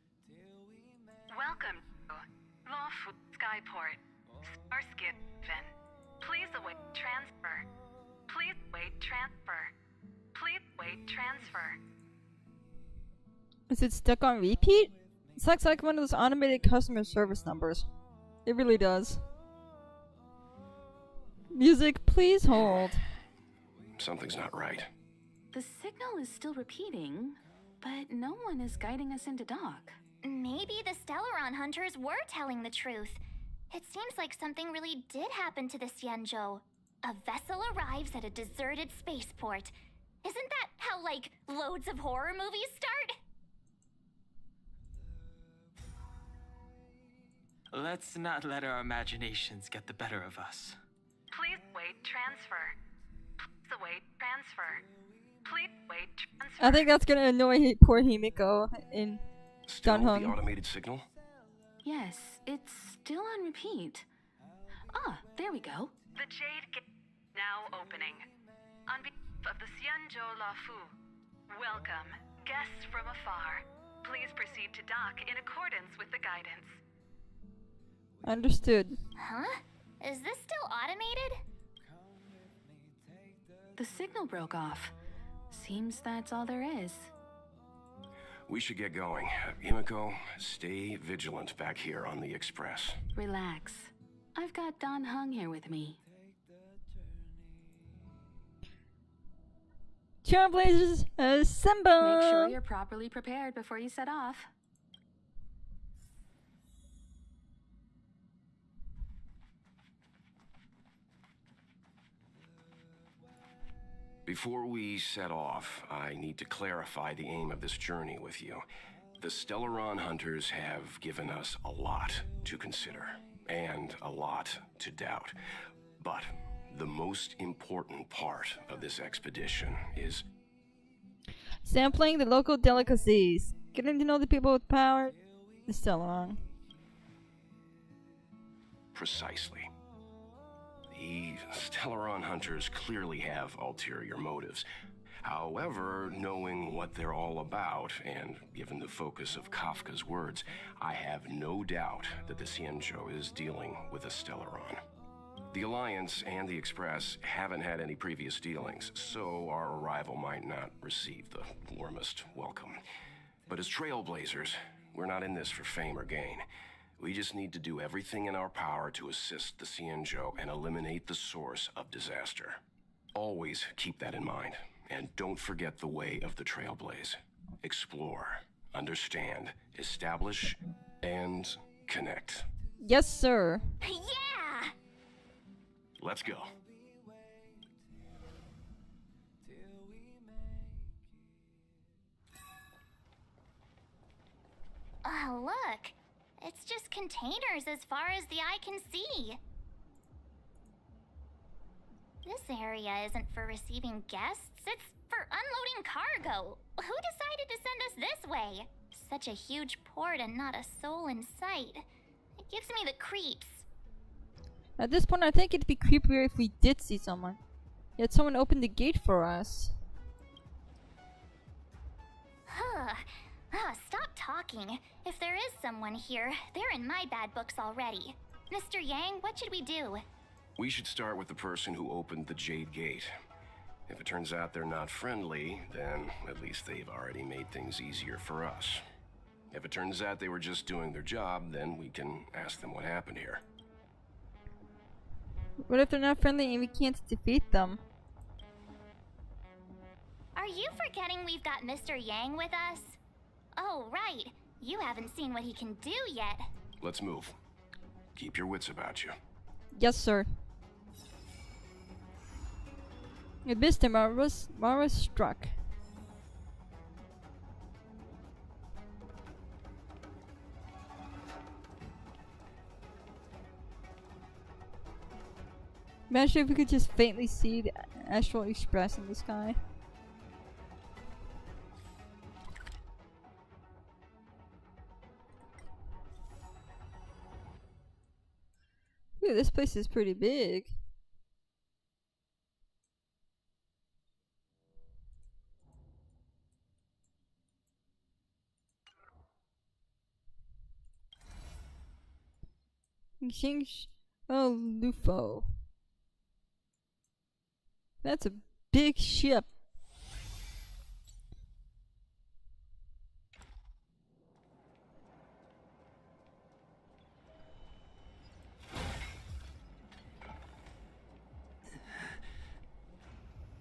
Welcome to Luofu Skyport. Starskin Fin. Please await transfer. Please wait transfer. Please wait transfer. Is it stuck on repeat? It looks like one of those automated customer service numbers. It really does. Music, please hold. Something's not right. The signal is still repeating, but no one is guiding us into dock. Maybe the Stellaron hunters were telling the truth. It seems like something really did happen to the Xianzhou. A vessel arrives at a deserted spaceport. Isn't that how, like, loads of horror movies start? Let's not let our imaginations get the better of us. Please wait transfer. Please await transfer. Please wait transfer. I think that's gonna annoy poor Himiko in Still Don Hung. the automated signal? Yes, it's still on repeat. Ah, there we go. The Jade Gate now opening. On behalf of the Xianzhou Luofu, welcome, guests from afar. Please proceed to dock in accordance with the guidance. Understood. Huh? Is this still automated? The signal broke off. Seems that's all there is. We should get going. Himiko, stay vigilant back here on the Express. Relax. I've got Don Hung here with me. Trailblazers, assemble! Make sure you're properly prepared before you set off. Before we set off, I need to clarify the aim of this journey with you. The Stellaron hunters have given us a lot to consider, and a lot to doubt. But The most important part of this expedition is sampling the local delicacies, getting to know the people with power. It's still long. precisely. The Stellaron hunters clearly have ulterior motives. However, knowing what they're all about, and given the focus of Kafka's words, I have no doubt that the Xianzhou is dealing with a Stellaron. The Alliance and the Express haven't had any previous dealings, so our arrival might not receive the warmest welcome. But as Trailblazers, we're not in this for fame or gain. We just need to do everything in our power to assist the Xianzhou and eliminate the source of disaster. Always keep that in mind. And don't forget the way of the Trailblaze. Explore, understand, establish, and connect. Yes, sir. Yeah! Let's go. Oh, look. It's just containers as far as the eye can see. This area isn't for receiving guests, it's for unloading cargo. Who decided to send us this way? Such a huge port and not a soul in sight. It gives me the creeps. At this point, I think it'd be creepier if we did see someone. Yet someone opened the gate for us. Stop talking. If there is someone here, they're in my bad books already. Mr. Yang, what should we do? We should start with the person who opened the Jade Gate. If it turns out they're not friendly, then at least they've already made things easier for us. If it turns out they were just doing their job, then we can ask them what happened here. What if they're not friendly and we can't defeat them? Are you forgetting we've got Mr. Yang with us? Oh, right. You haven't seen what he can do yet. Let's move. Keep your wits about you. Yes, sir. At this time, Mara struck. Imagine if we could just faintly see the Astral Express in the sky. Ooh, this place is pretty big. Oh, Luofu. That's a big ship.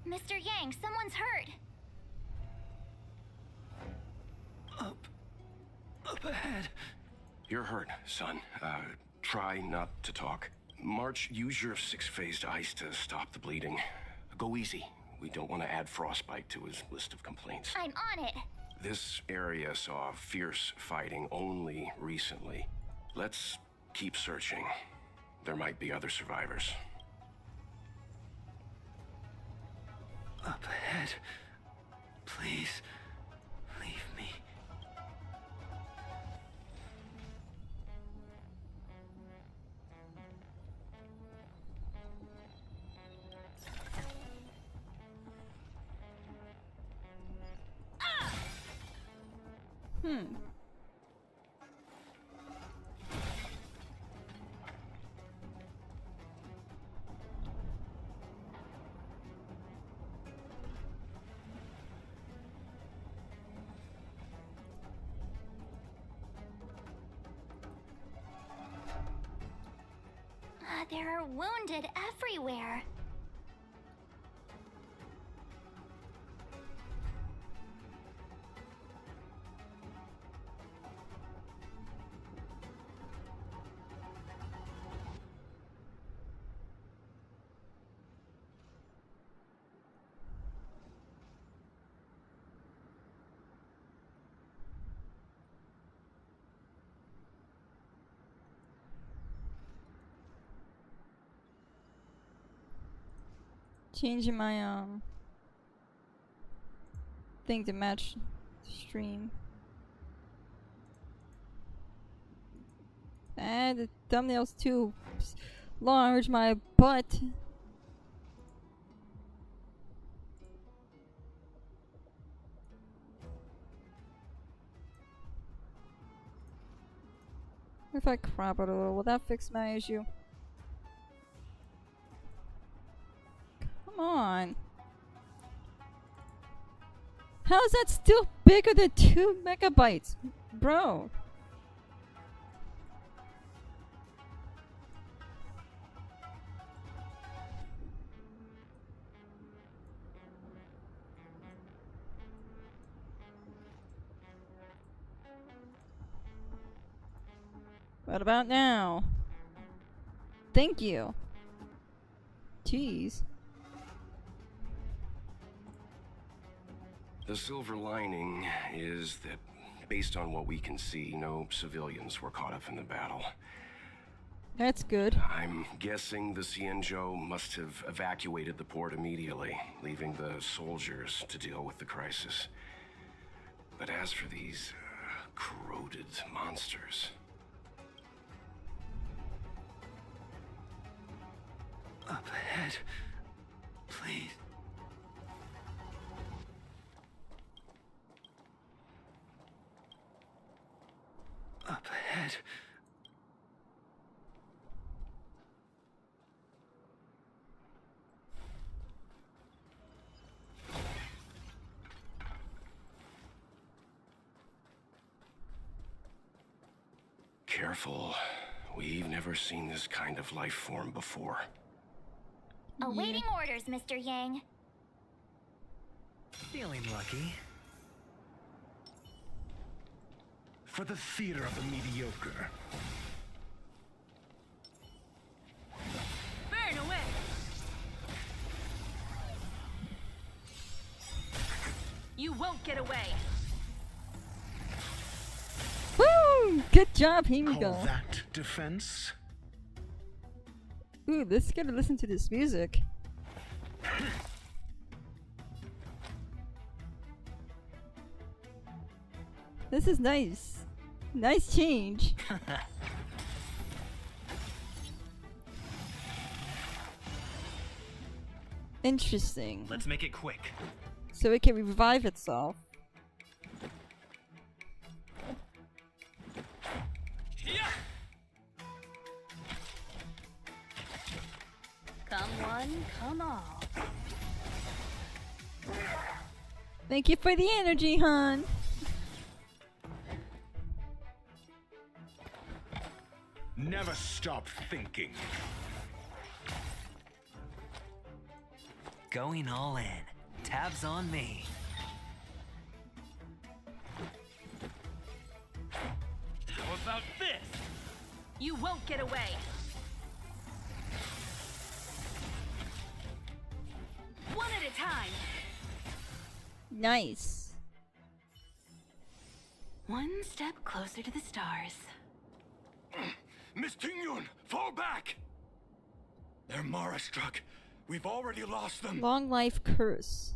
Mr. Yang, someone's hurt. Up ahead. You're hurt, son. Try not to talk. March, use your six-phased ice to stop the bleeding. Go easy. We don't want to add frostbite to his list of complaints. I'm on it. This area saw fierce fighting only recently. Let's keep searching. There might be other survivors. Up ahead. Please, leave me. There are wounded everywhere. changing my thing to match the stream. And the thumbnail's too large, my butt. If I crop it a little, will that fix my issue? Come on. How is that still bigger than 2 megabytes? Bro. What about now? Thank you. Jeez. The silver lining is that, based on what we can see, no civilians were caught up in the battle. That's good. I'm guessing the Xianzhou must have evacuated the port immediately, leaving the soldiers to deal with the crisis. But as for these corroded monsters... Up ahead. Please. Up ahead. Careful. We've never seen this kind of life form before. Awaiting orders, Mr. Yang. Feeling lucky. For the theater of the mediocre. Burn away! You won't get away! Woo! Good job, here we go. Call that defense? Ooh, let's get to listen to this music. This is nice. Nice change. Interesting. Let's make it quick. So it can revive itself. Come one, come all. Thank you for the energy, hon. Never stop thinking. Going all in. Tabs on me. How about this? You won't get away! One at a time! Nice. One step closer to the stars. Miss Tingyun, fall back! They're Mara struck. We've already lost them. Long life curse.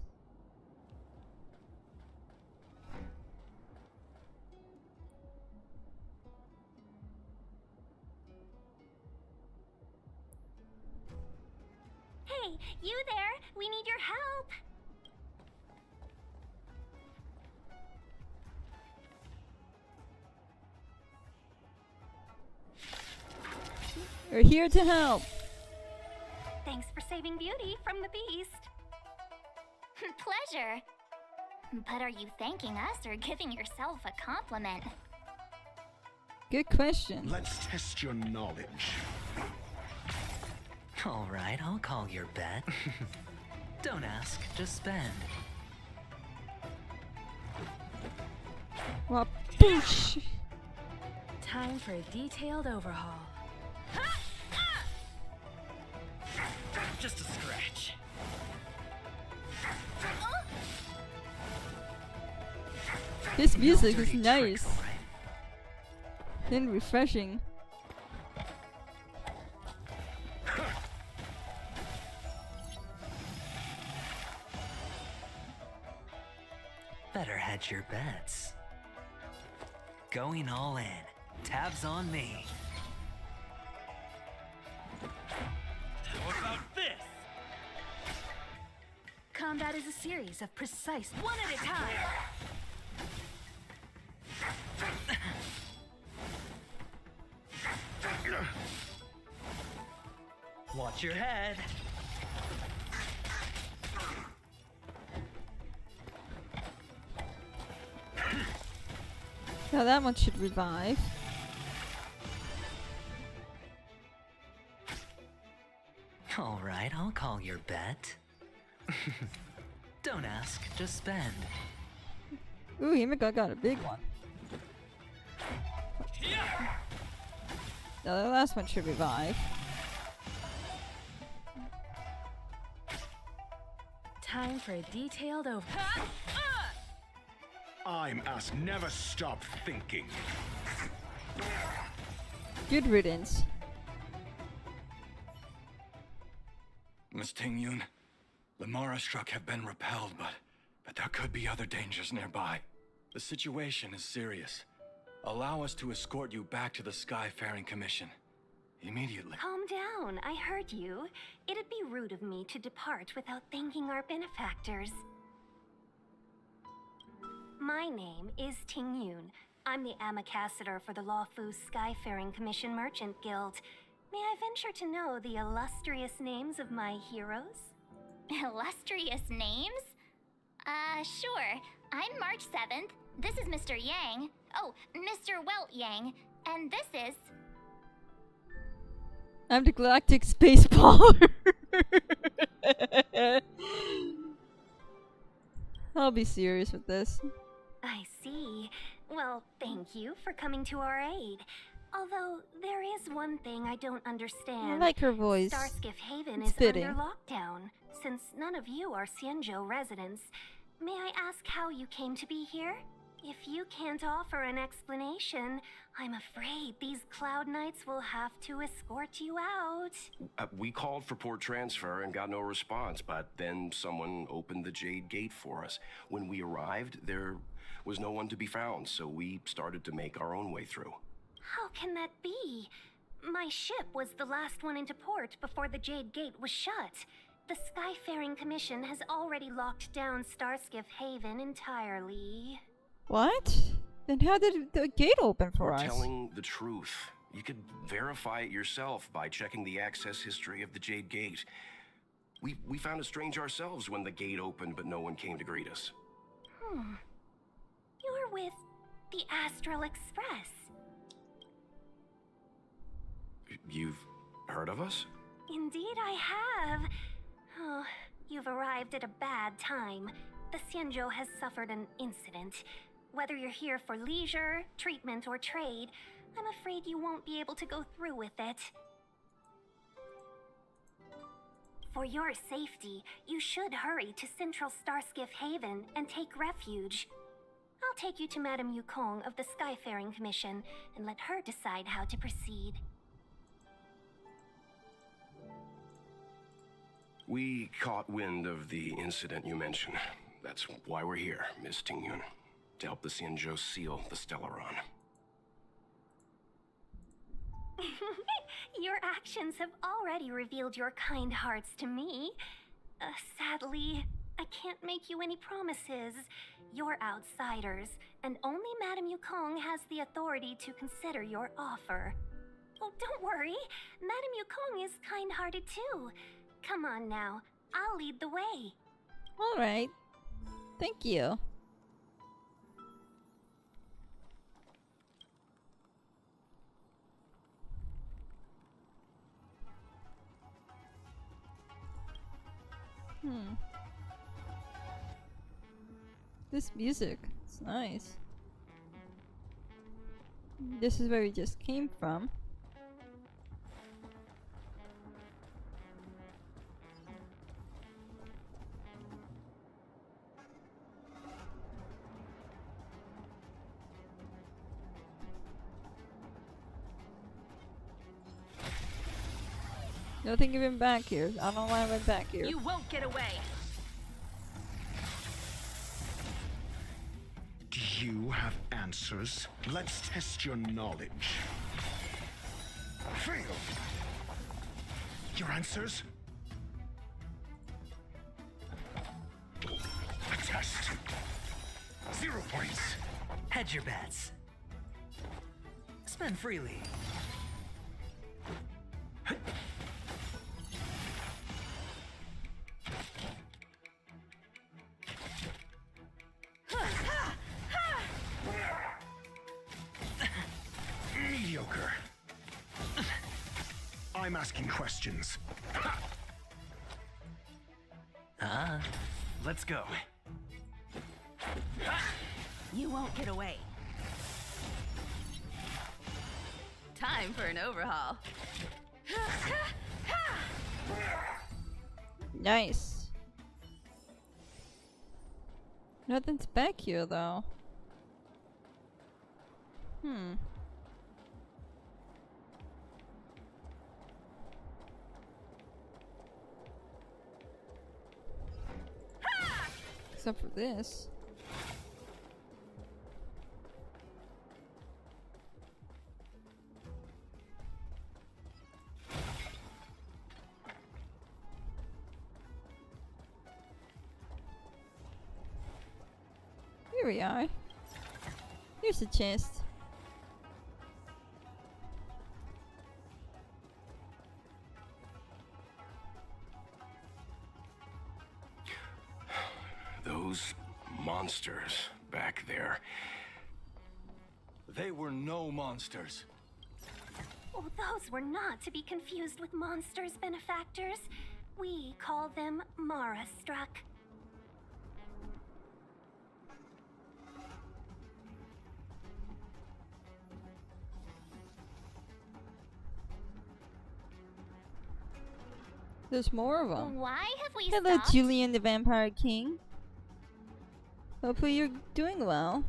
Hey, you there? We need your help. We're here to help. Thanks for saving Beauty from the beast. Pleasure. But are you thanking us or giving yourself a compliment? Good question. Let's test your knowledge. All right, I'll call your bet. Don't ask, just spend. Well, boosh. Time for a detailed overhaul. Just a scratch. This music is dirty nice tricks, all right. and refreshing. better hedge your bets. Going all in. Tabs on me. How about this? Combat is a series of precise one at a time. Watch your head. Now that one should revive. All right, I'll call your bet. Don't ask, just spend. Ooh, Himiko got a big one. Now the last one should revive. Time for a detailed over. I'm asked never stop thinking. Good riddance. Miss Tingyun, the Mara struck have been repelled, but there could be other dangers nearby. The situation is serious. Allow us to escort you back to the Skyfaring Commission. Immediately. Calm down, I heard you. It'd be rude of me to depart without thanking our benefactors. My name is Tingyun. I'm the ambassador for the Luofu Skyfaring Commission Merchant Guild. May I venture to know the illustrious names of my heroes? Illustrious names? Sure. I'm March 7th. This is Mr. Yang. Oh, Mr. Welt Yang. And this is... I'm the Galactic Space Baller. I'll be serious with this. I see. Well, thank you for coming to our aid. Although, there is one thing I don't understand. I like her voice. Starskiff Haven It's is fitting. under lockdown. Since none of you are Xianzhou residents, may I ask how you came to be here? If you can't offer an explanation, I'm afraid these Cloud Knights will have to escort you out. We called for port transfer and got no response, but then someone opened the Jade Gate for us. When we arrived, there was no one to be found, so we started to make our own way through. How can that be? My ship was the last one into port before the Jade Gate was shut. The Skyfaring Commission has already locked down Starskiff Haven entirely. What? Then how did the gate open for We're us? telling the truth. You could verify it yourself by checking the access history of the Jade Gate. We found it strange ourselves when the gate opened, but no one came to greet us. You're with the Astral Express. You've heard of us? Indeed I have. Oh, you've arrived at a bad time. The Xianzhou has suffered an incident. Whether you're here for leisure, treatment, or trade, I'm afraid you won't be able to go through with it. For your safety, you should hurry to Central Starskiff Haven and take refuge. I'll take you to Madame Yukong of the Skyfaring Commission and let her decide how to proceed. We caught wind of the incident you mentioned. That's why we're here, Miss Tingyun. To help the Xianzhou seal the Stellaron. Your actions have already revealed your kind hearts to me. Sadly, I can't make you any promises. You're outsiders, and only Madame Yukong has the authority to consider your offer. Oh, don't worry. Madame Yukong is kind-hearted too. Come on now, I'll lead the way. Alright. Thank you. This music, it's nice. This is where we just came from. Nothing even back here. I don't know why I went back here. You won't get away. you have answers? Let's test your knowledge. Fail! Your answers? A test. 0 points. Hedge your bets. Spend freely. Mediocre. I'm asking questions. Let's go. You won't get away. Time for an overhaul. Nice. Nothing's back here though. Except for this. Here we are. Here's the chest. Those monsters back there. They were no monsters. Oh, those were not to be confused with monsters, benefactors. We call them Mara struck. There's more of them. Why have we Hello, stopped? Julian the Vampire King. Hopefully you're doing well.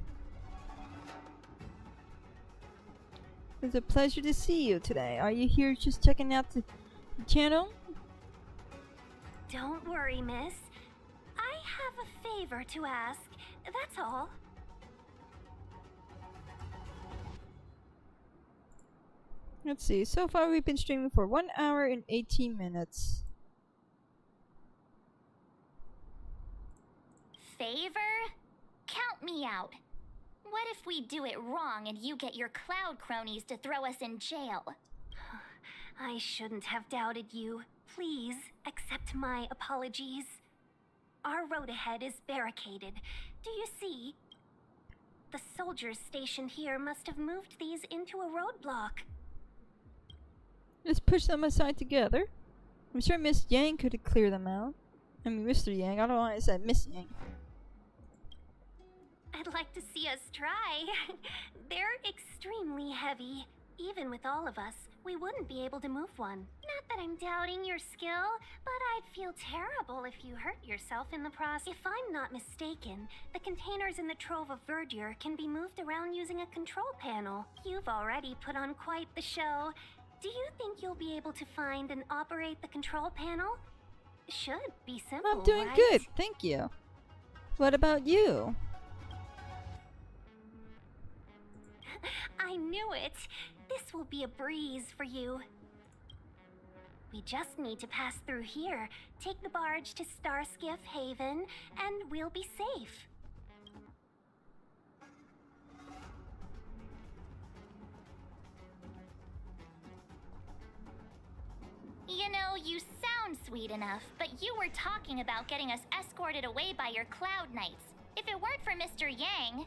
It's a pleasure to see you today. Are you here just checking out the channel? Don't worry, miss. I have a favor to ask. That's all. Let's see. So far we've been streaming for 1 hour and 18 minutes. Favor? Count me out. What if we do it wrong and you get your cloud cronies to throw us in jail? I shouldn't have doubted you. Please accept my apologies. Our road ahead is barricaded. Do you see? The soldiers stationed here must have moved these into a roadblock. Let's push them aside together. I'm sure Miss Yang could clear them out. I mean, Mr. Yang. I don't know why I said Miss Yang. I'd like to see us try. They're extremely heavy. Even with all of us, we wouldn't be able to move one. Not that I'm doubting your skill, but I'd feel terrible if you hurt yourself in the process. If I'm not mistaken, the containers in the Trove of Verdure can be moved around using a control panel. You've already put on quite the show. Do you think you'll be able to find and operate the control panel? Should be simple, I'm doing right? good, thank you. What about you? I knew it. This will be a breeze for you. We just need to pass through here, take the barge to Starskiff Haven, and we'll be safe. You know, you sound sweet enough, but you were talking about getting us escorted away by your Cloud Knights. If it weren't for Mr. Yang...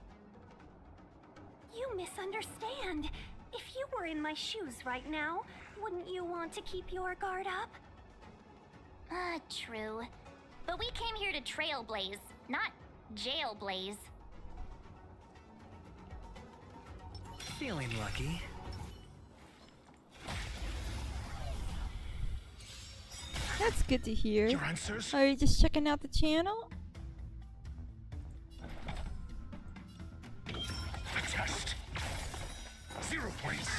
You misunderstand. If you were in my shoes right now, wouldn't you want to keep your guard up? True. But we came here to Trailblaze, not Jailblaze. Feeling lucky. That's good to hear. Your answers? Are you just checking out the channel? A test. 0 points.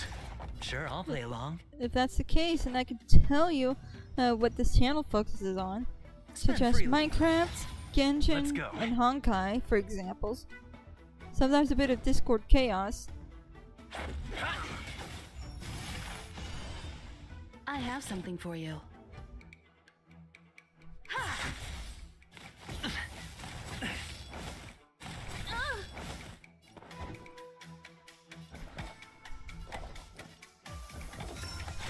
Sure, I'll play along. If that's the case, then I can tell you what this channel focuses on, such as Minecraft, Genshin, and Honkai, for examples. Sometimes a bit of Discord chaos. I have something for you.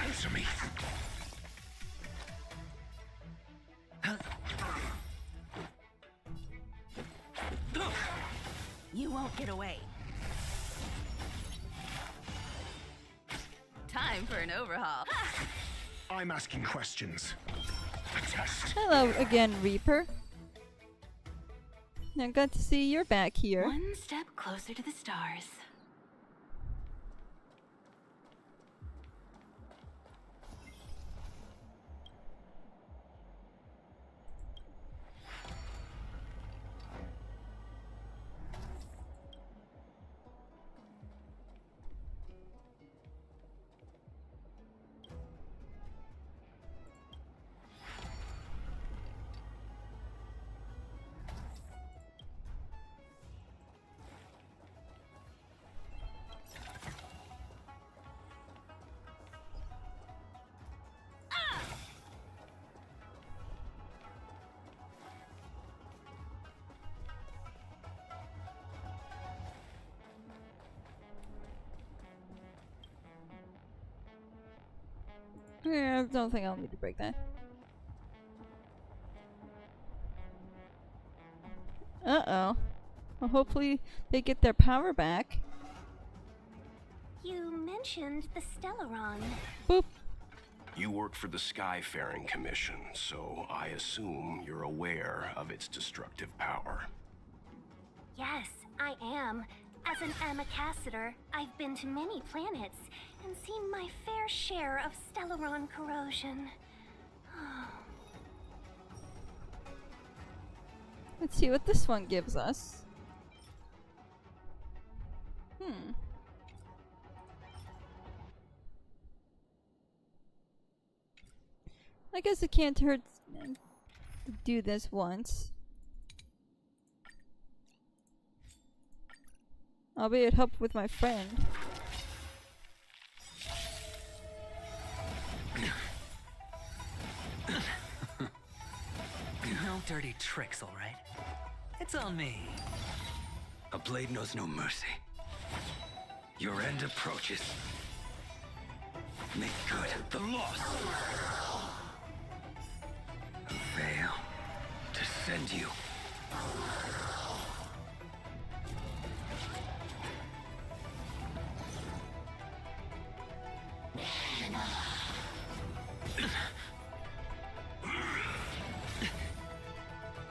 Answer me. You won't get away. Time for an overhaul. I'm asking questions. A test. Hello again, Reaper. I'm glad to see you're back here. One step closer to the stars. Yeah, I don't think I'll need to break that. Uh-oh. Well, hopefully they get their power back. You mentioned the Stellaron. Boop. You work for the Skyfaring Commission, so I assume you're aware of its destructive power. Yes, I am. As an Amicassator, I've been to many planets and seen my fair share of Stellaron corrosion. Let's see what this one gives us. I guess it can't hurt to do this once. Albeit help with my friend. No dirty tricks, all right? It's on me. A blade knows no mercy. Your end approaches. Make good the loss. A veil to send you.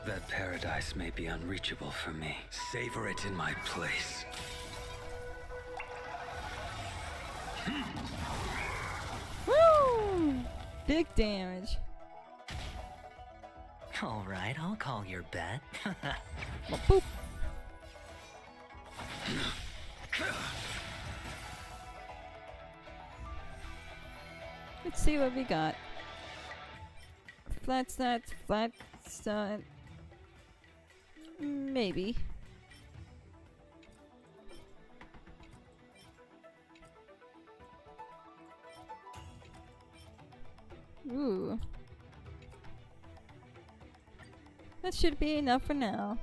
That paradise may be unreachable for me. Savor it in my place. Woo! Big damage. All right, I'll call your bet. Boop. Let's see what we got. Flat stats, flat stat. Maybe. Ooh. That should be enough for now.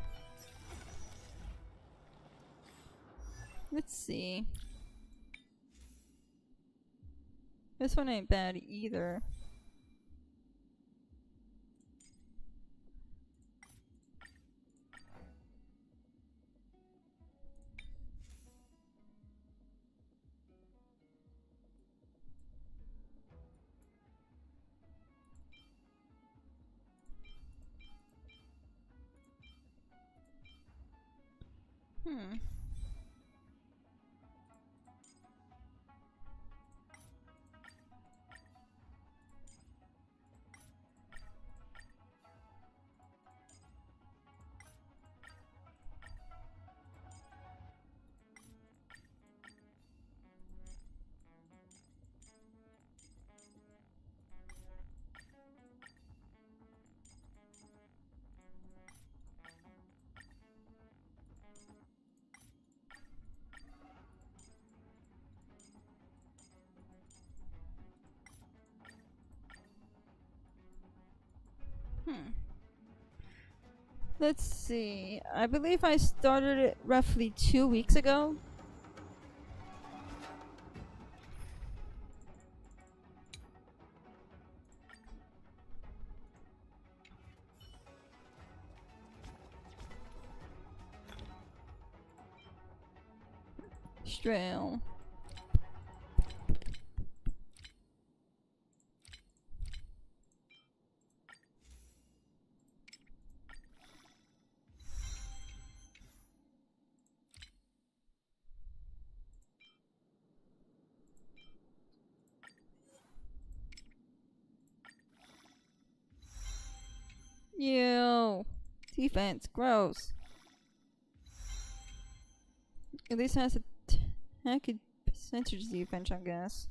Let's see. This one ain't bad either. Let's see. I believe I started it roughly 2 weeks ago. Trail. Ew. Defense. Gross. At least has a attack percentage defense, I guess.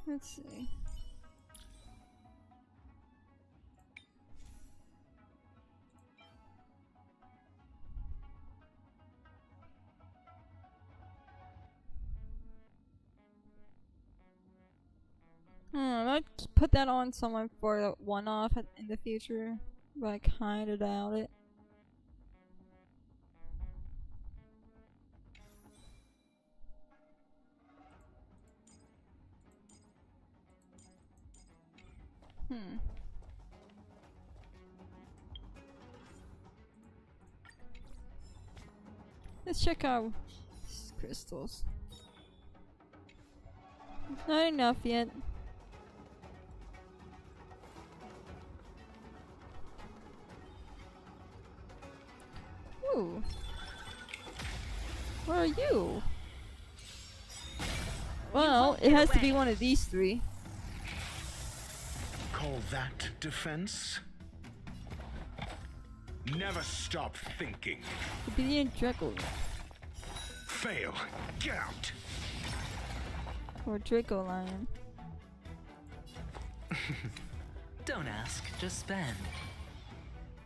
Let's see. I'd put that on someone for a one-off in the future, but I kinda doubt it. Let's check out crystals. Not enough yet. Ooh. Where are you? Well, it has to be one of these three. Call that defense? Never stop thinking. Obedient Draco. Fail. Get out. Or Draco Lion. Don't ask, just spend.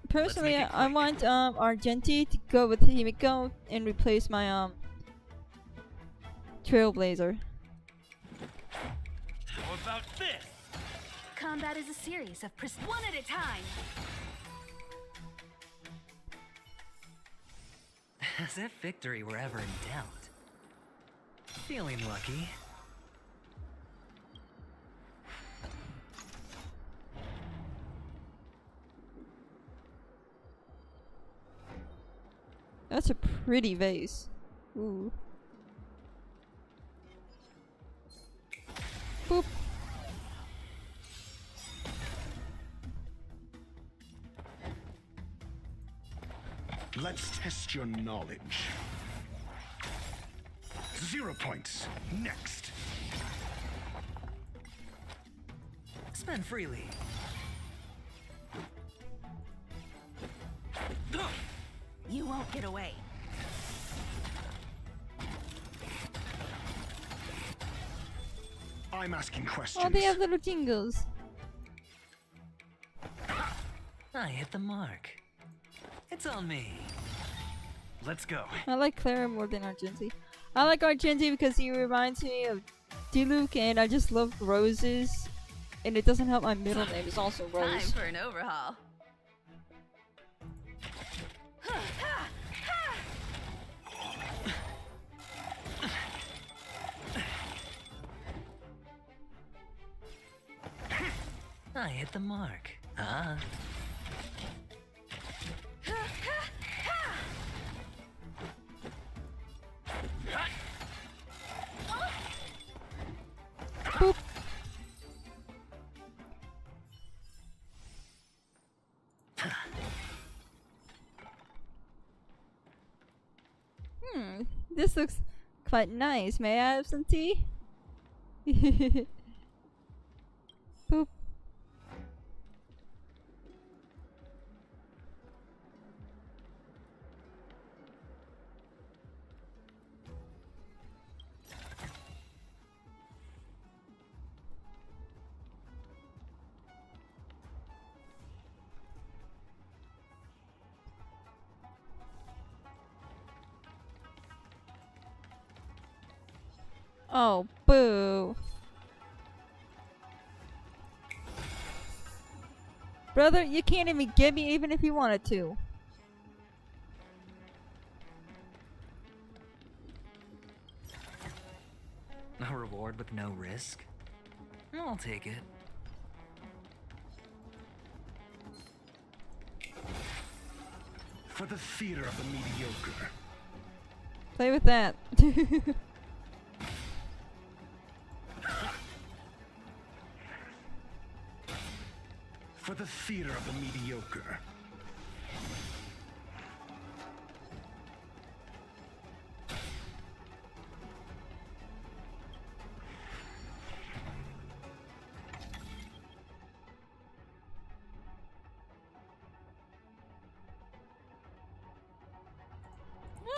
Personally, I want Argenti to go with Himiko and replace my Trailblazer. How about this? Combat is a series of one at a time. As if victory were ever in doubt. Feeling lucky. That's a pretty vase. Ooh. Boop. Let's test your knowledge. 0 points. Next. Spend freely. You won't get away. I'm asking questions. Oh, they have little jingles. I hit the mark. It's on me. Let's go. I like Clara more than Argenti. I like Argenti because he reminds me of Diluc, and I just love roses. And it doesn't help my middle name is also Rose. Time for an overhaul. I hit the mark. Ah. Boop. This looks quite nice. May I have some tea? Boop. Oh, boo. Brother, you can't even get me even if you wanted to. A reward with no risk? I'll take it. For the theater of the mediocre. Play with that. For the theater of the mediocre.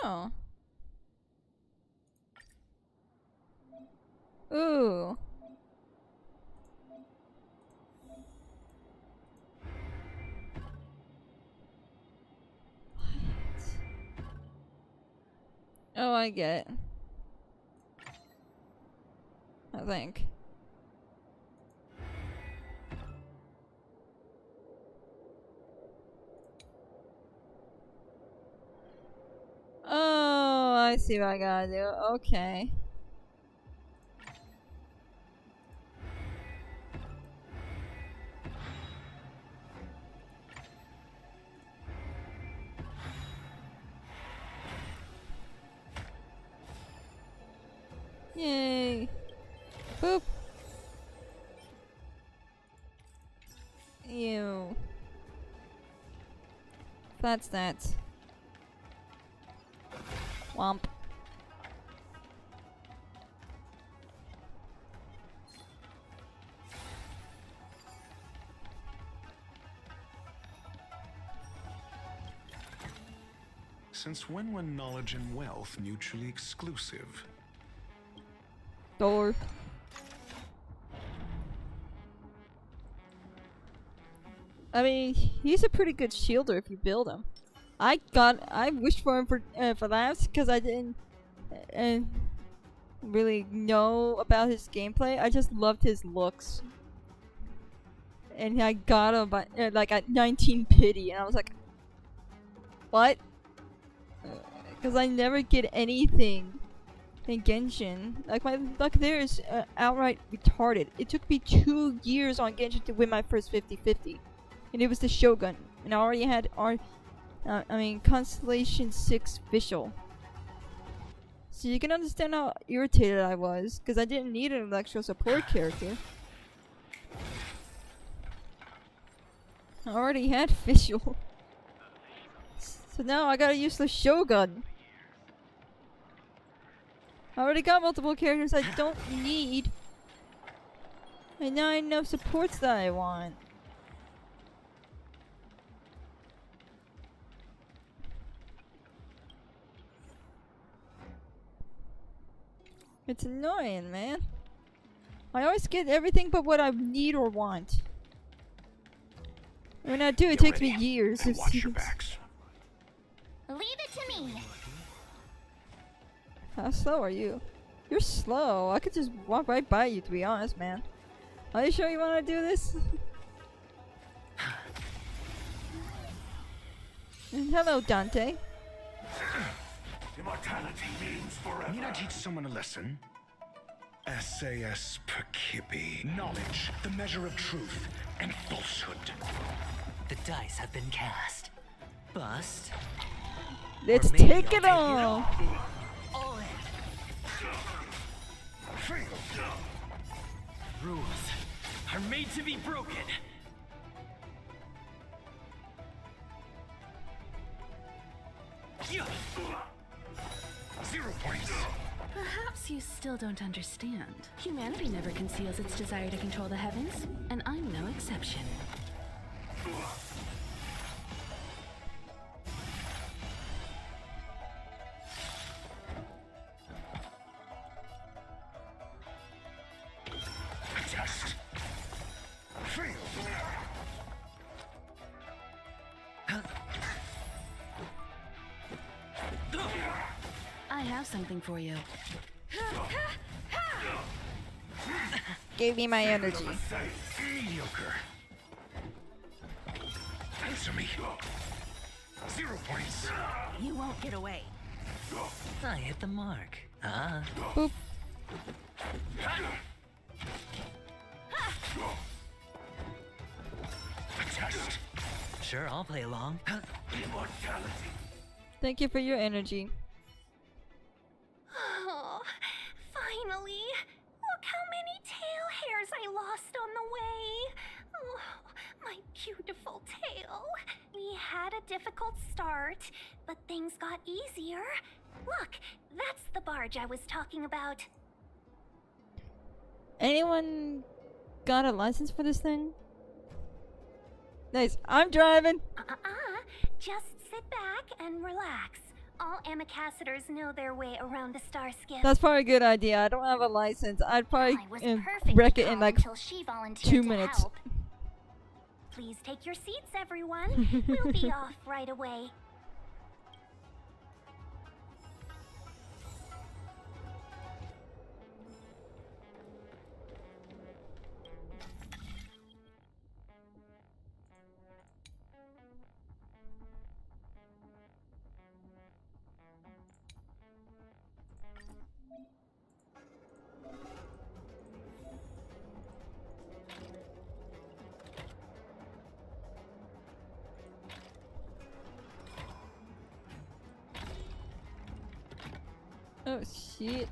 Oh. Ooh. Oh, I get it. I think. Oh, I see what I gotta do. Okay. Yay. Boop. Ew. That's that. Womp. Since when were knowledge and wealth mutually exclusive? Door. I mean, he's a pretty good shielder if you build him. I wished for him for that because I didn't really know about his gameplay. I just loved his looks, and I got him by like at 19 pity, and I was like, what? Because I never get anything in Genshin. Like, my luck there is outright retarded. It took me 2 years on Genshin to win my first 50-50. And it was the Shogun. And I already had Constellation 6 official. So you can understand how irritated I was, because I didn't need an actual support character. I already had official. So now I gotta use the Shogun. I already got multiple characters I don't need. And now I know supports that I want. It's annoying, man. I always get everything but what I need or want. When I do, it takes me years. Watch your backs. Leave it to me. How slow are you? You're slow. I could just walk right by you, to be honest, man. Are you sure you want to do this? And hello, Dante. Immortality means forever. Need I teach someone a lesson? SAS Perkibi. Knowledge, the measure of truth and falsehood. The dice have been cast. Bust. Let's take it all. All in. Rules are made to be broken. Yeah. 0 points. Perhaps you still don't understand. Humanity never conceals its desire to control the heavens, and I'm no exception. Test. Fail. I have something for you. Give me my energy. Mediocre. Answer me. 0 points. You won't get away. I hit the mark. Boop. A test. Sure, I'll play along. Immortality. Thank you for your energy. Oh, finally! Look how many tail hairs I lost on the way. Oh, my beautiful tail. We had a difficult start, but things got easier. Look, that's the barge I was talking about. Anyone got a license for this thing? Nice. I'm driving. Just sit back and relax. All amicacetors know their way around a star skip. That's probably a good idea. I don't have a license. I'd probably I was wreck it in calm like until she volunteered 2 to minutes. help. Please take your seats, everyone. We'll be off right away. Oh shit.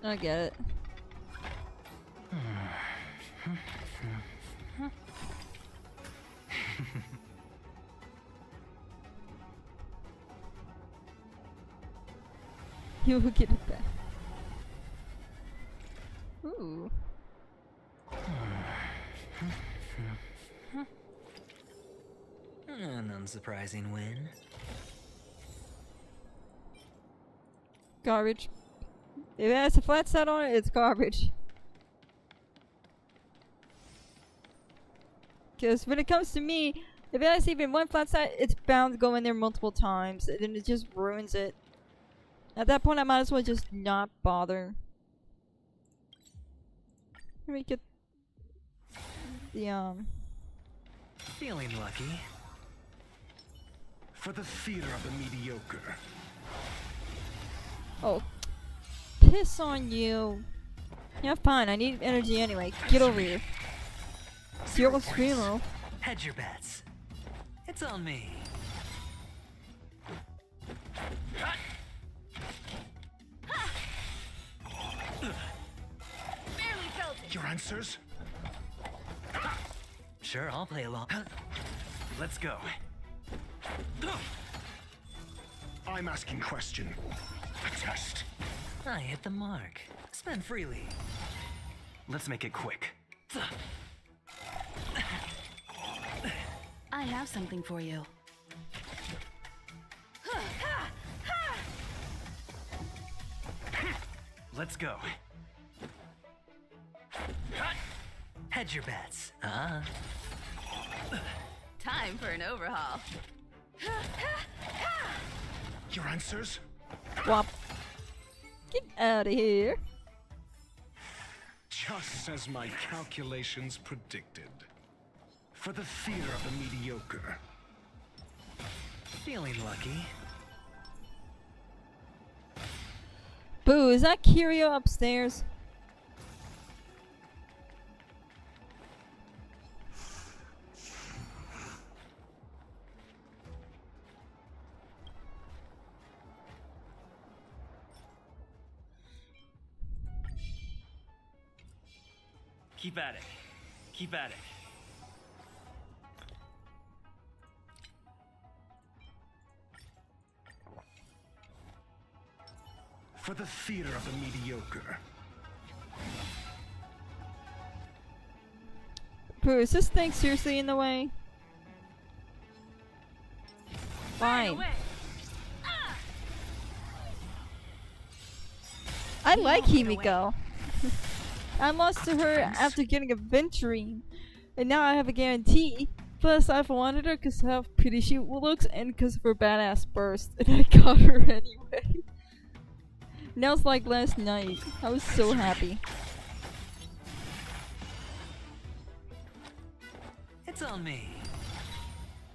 I get it. You will get it back. Ooh. An unsurprising win. Garbage. If it has a flat side on it, it's garbage. Because when it comes to me, if it has even one flat side, it's bound to go in there multiple times, and then it just ruins it. At that point, I might as well just not bother. Let me get the Feeling lucky. For the theater of the mediocre. Oh, piss on you. Yeah, fine. I need energy anyway. Get over here. Zero screamo. Hedge your bets. It's on me. Barely felt it. Your answers? Sure, I'll play along. Let's go. I'm asking question. A test. I hit the mark. Spend freely. Let's make it quick. I have something for you. Let's go. Hedge your bets. Time for an overhaul. Your answers? Wop. Get out of here. Just as my calculations predicted. For the theater of the mediocre. Feeling lucky. Boo, is that Kirio upstairs? Keep at it. Keep at it. For the theater of the mediocre. Boo, is this thing seriously in the way? Fine. I like Himiko. I lost to her after getting a Venturine, and now I have a guarantee. Plus, I've wanted her because of how pretty she looks and because of her badass burst, and I got her anyway. That was like last night. I was so happy. It's on me.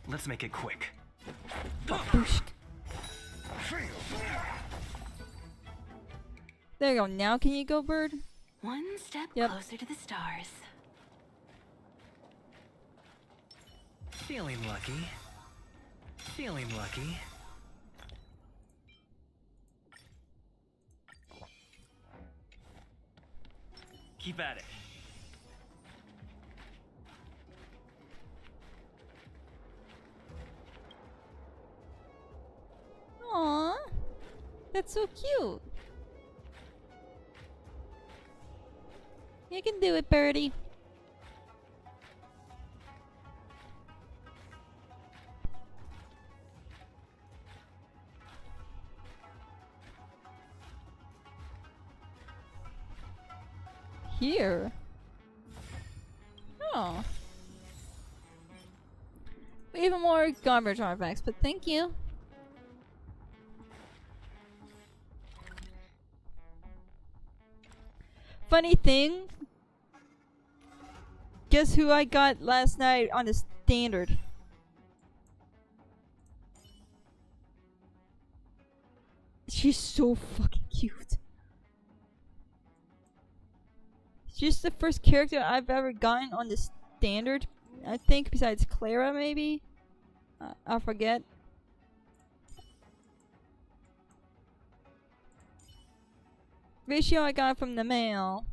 Let's make it quick. There you go. Now can you go, bird? One step Yep. closer to the stars. Feeling lucky. Feeling lucky. Keep at it. Aww. That's so cute. You can do it, birdie. Here? Oh. Even more garbage artifacts, but thank you. Funny thing, guess who I got last night on the standard? She's so fucking cute. She's the first character I've ever gotten on the standard, I think, besides Clara, maybe? I forget. Ratio I got from the mail.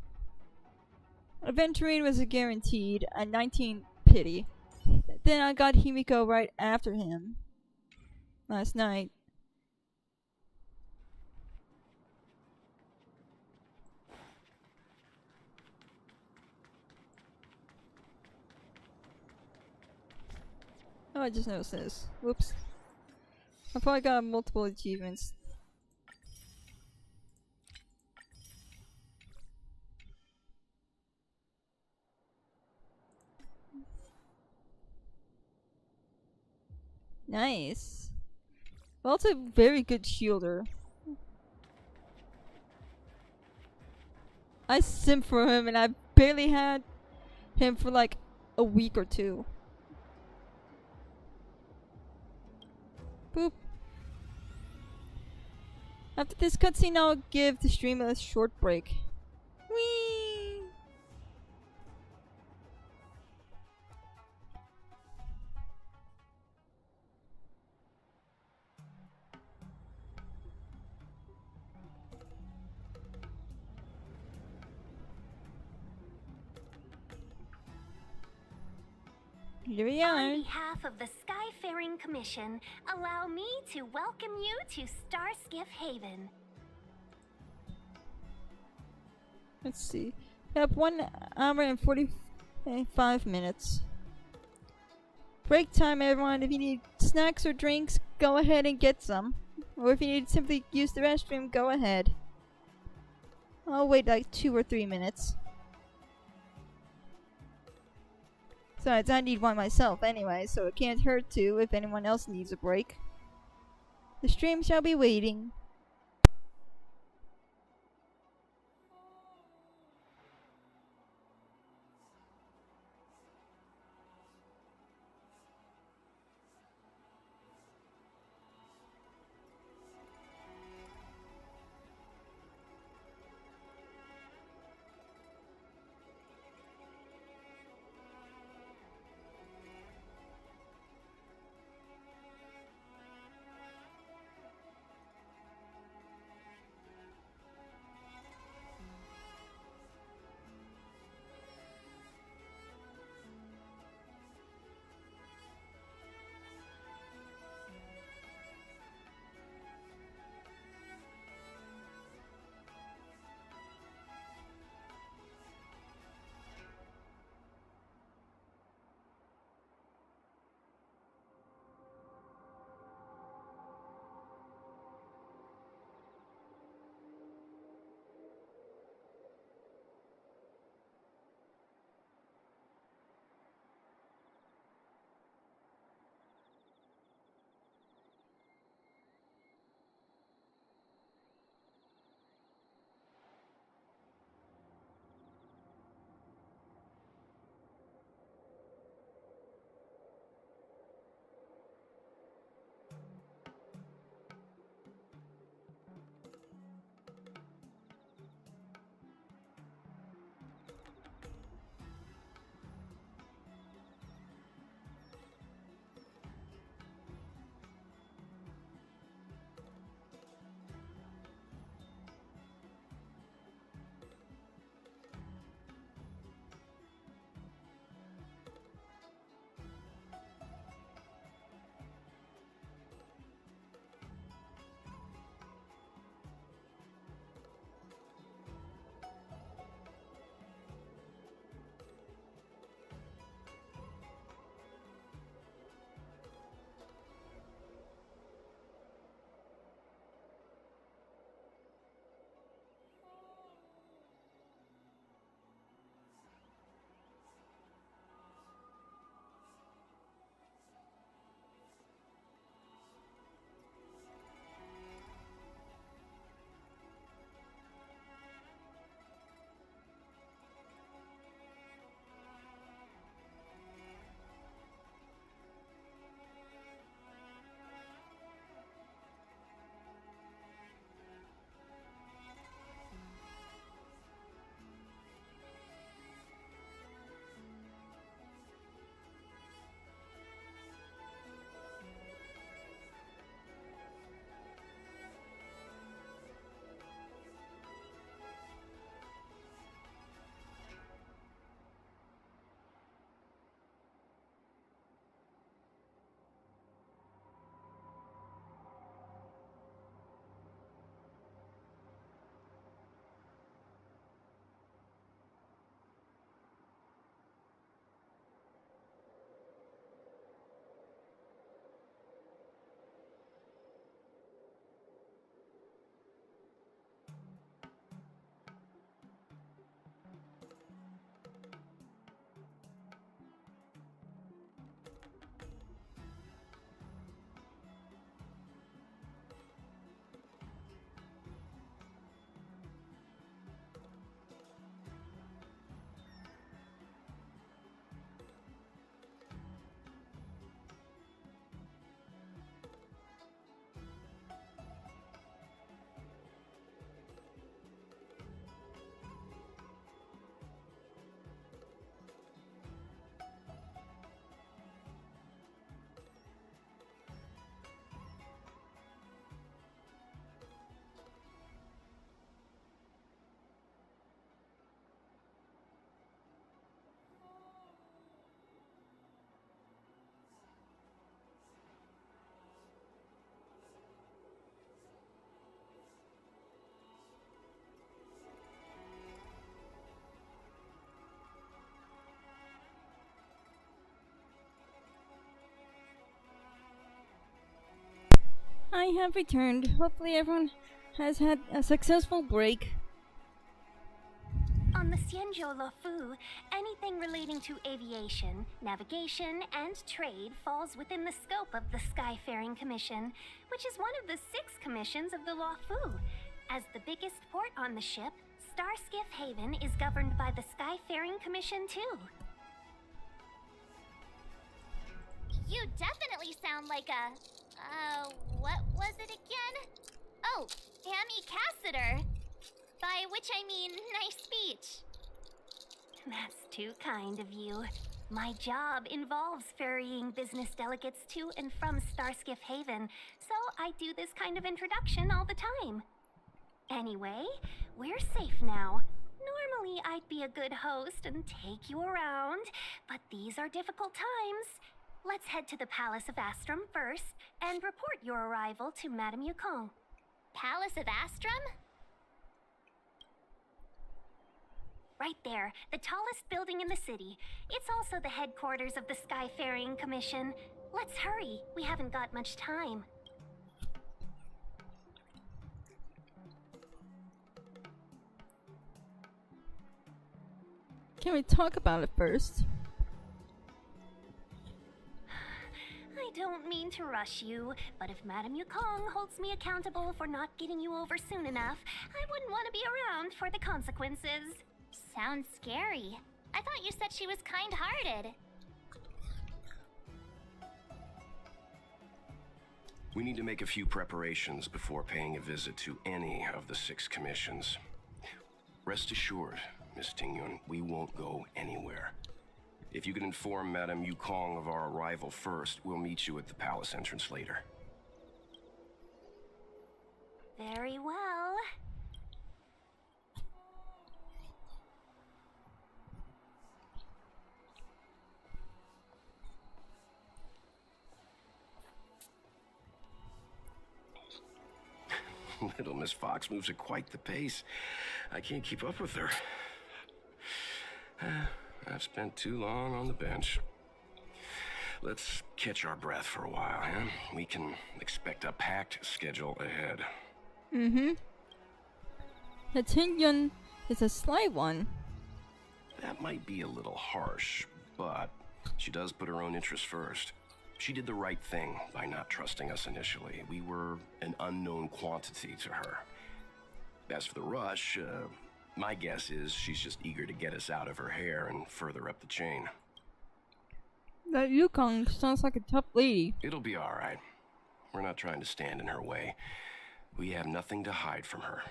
Aventurine was a guaranteed, a 19 pity. Then I got Himiko right after him. Last night. Oh, I just noticed this. Whoops. I probably got multiple achievements. Nice. Well, it's a very good shielder. I simp for him and I barely had him for like a week or two. Boop. After this cutscene, I'll give the stream a short break. Whee! Here we are. On behalf of the Skyfaring Commission, allow me to welcome you to Starskiff Haven. Let's see. We have 1 hour and 45 minutes. Break time, everyone. If you need snacks or drinks, go ahead and get some. Or if you need to simply use the restroom, go ahead. I'll wait like 2 or 3 minutes. Besides, I need one myself anyway, so it can't hurt to if anyone else needs a break. The stream shall be waiting. I have returned. Hopefully everyone has had a successful break. On the Xianzhou Luofu, anything relating to aviation, navigation, and trade falls within the scope of the Skyfaring Commission, which is one of the 6 commissions of the Luofu. As the biggest port on the ship, Starskiff Haven is governed by the Skyfaring Commission too. You definitely sound like a... what was it again? Oh, Hammy Cassiter. By which I mean, nice speech. That's too kind of you. My job involves ferrying business delegates to and from Starskiff Haven, so I do this kind of introduction all the time. Anyway, we're safe now. Normally, I'd be a good host and take you around, but these are difficult times. Let's head to the Palace of Astrum first and report your arrival to Madame Yukong. Palace of Astrum? Right there, the tallest building in the city. It's also the headquarters of the Skyfaring Commission. Let's hurry, we haven't got much time. Can we talk about it first? I don't mean to rush you, but if Madame Yukong holds me accountable for not getting you over soon enough, I wouldn't want to be around for the consequences. Sounds scary. I thought you said she was kind-hearted. We need to make a few preparations before paying a visit to any of the 6 commissions. Rest assured, Miss Tingyun, we won't go anywhere. If you can inform Madame Yukong of our arrival first, we'll meet you at the palace entrance later. Very well. Little Miss Fox moves at quite the pace. I can't keep up with her. I've spent too long on the bench. Let's catch our breath for a while, huh? We can expect a packed schedule ahead. Mm-hmm. The Tingyun is a sly one. That might be a little harsh, but she does put her own interests first. She did the right thing by not trusting us initially. We were an unknown quantity to her. As for the rush, my guess is she's just eager to get us out of her hair and further up the chain. That Yukong sounds like a tough lady. It'll be all right. We're not trying to stand in her way. We have nothing to hide from her.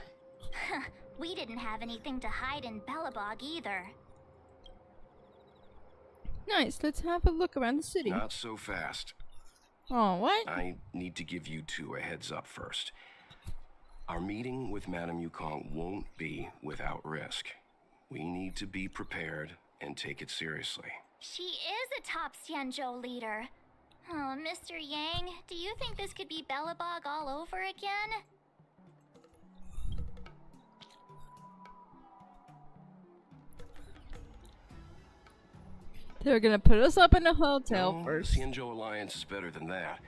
We didn't have anything to hide in Bellabog either. Nice, let's have a look around the city. Not so fast. Oh, what? I need to give you 2 a heads up first. Our meeting with Madame Yukong won't be without risk. We need to be prepared and take it seriously. She is a top Xianzhou leader. Oh, Mr. Yang, do you think this could be Bellabog all over again? They're gonna put us up in a hotel No, first. The Xianzhou Alliance is better than that.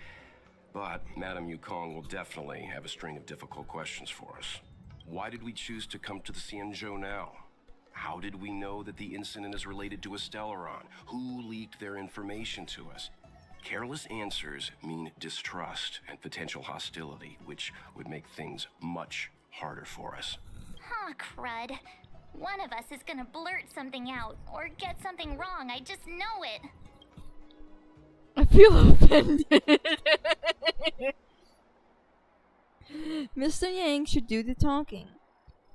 But Madame Yukong will definitely have a string of difficult questions for us. Why did we choose to come to the Xianzhou now? How did we know that the incident is related to a Stellaron? Who leaked their information to us? Careless answers mean distrust and potential hostility, which would make things much harder for us. Huh, crud. One of us is gonna blurt something out, or get something wrong, I just know it. I feel offended. Mr. Yang should do the talking.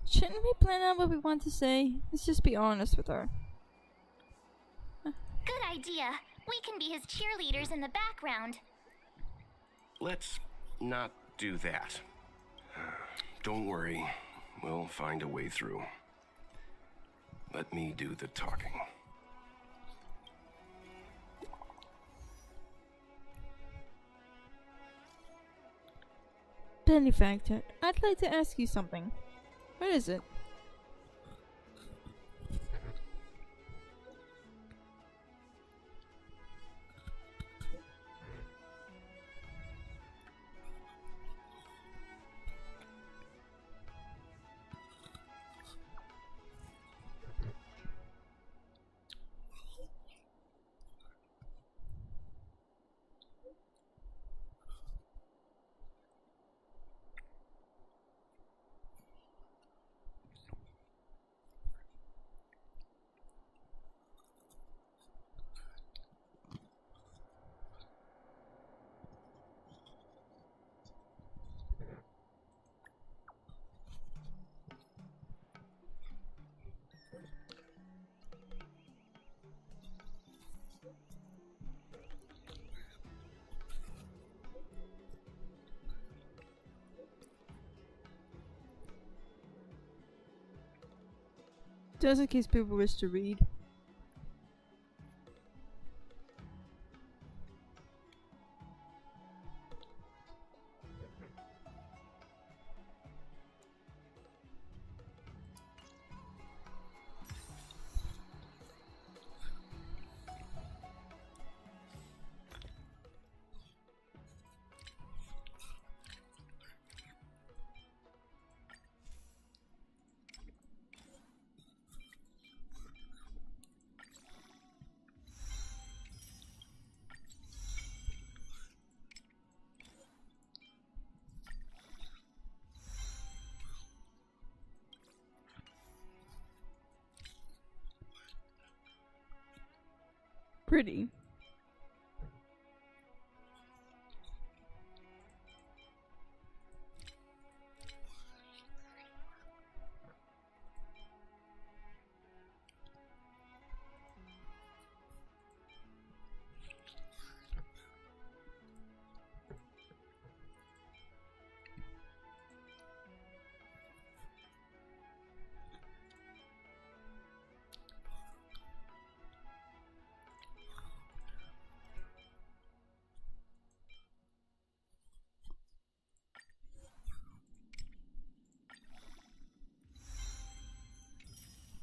Shouldn't we plan out what we want to say? Let's just be honest with her. Good idea. We can be his cheerleaders in the background. Let's not do that. Don't worry. We'll find a way through. Let me do the talking. Benefactor, I'd like to ask you something. What is it? Just in case people wish to read. Pretty.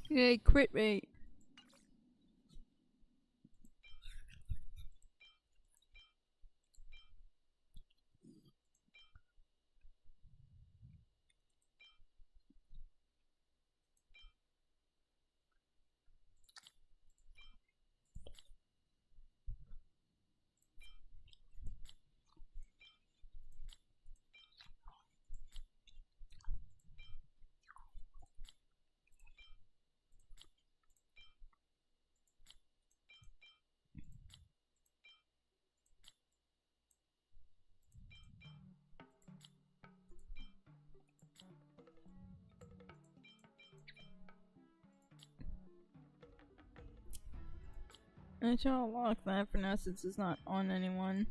Yay, crit rate. I shall lock that for now since it's not on anyone.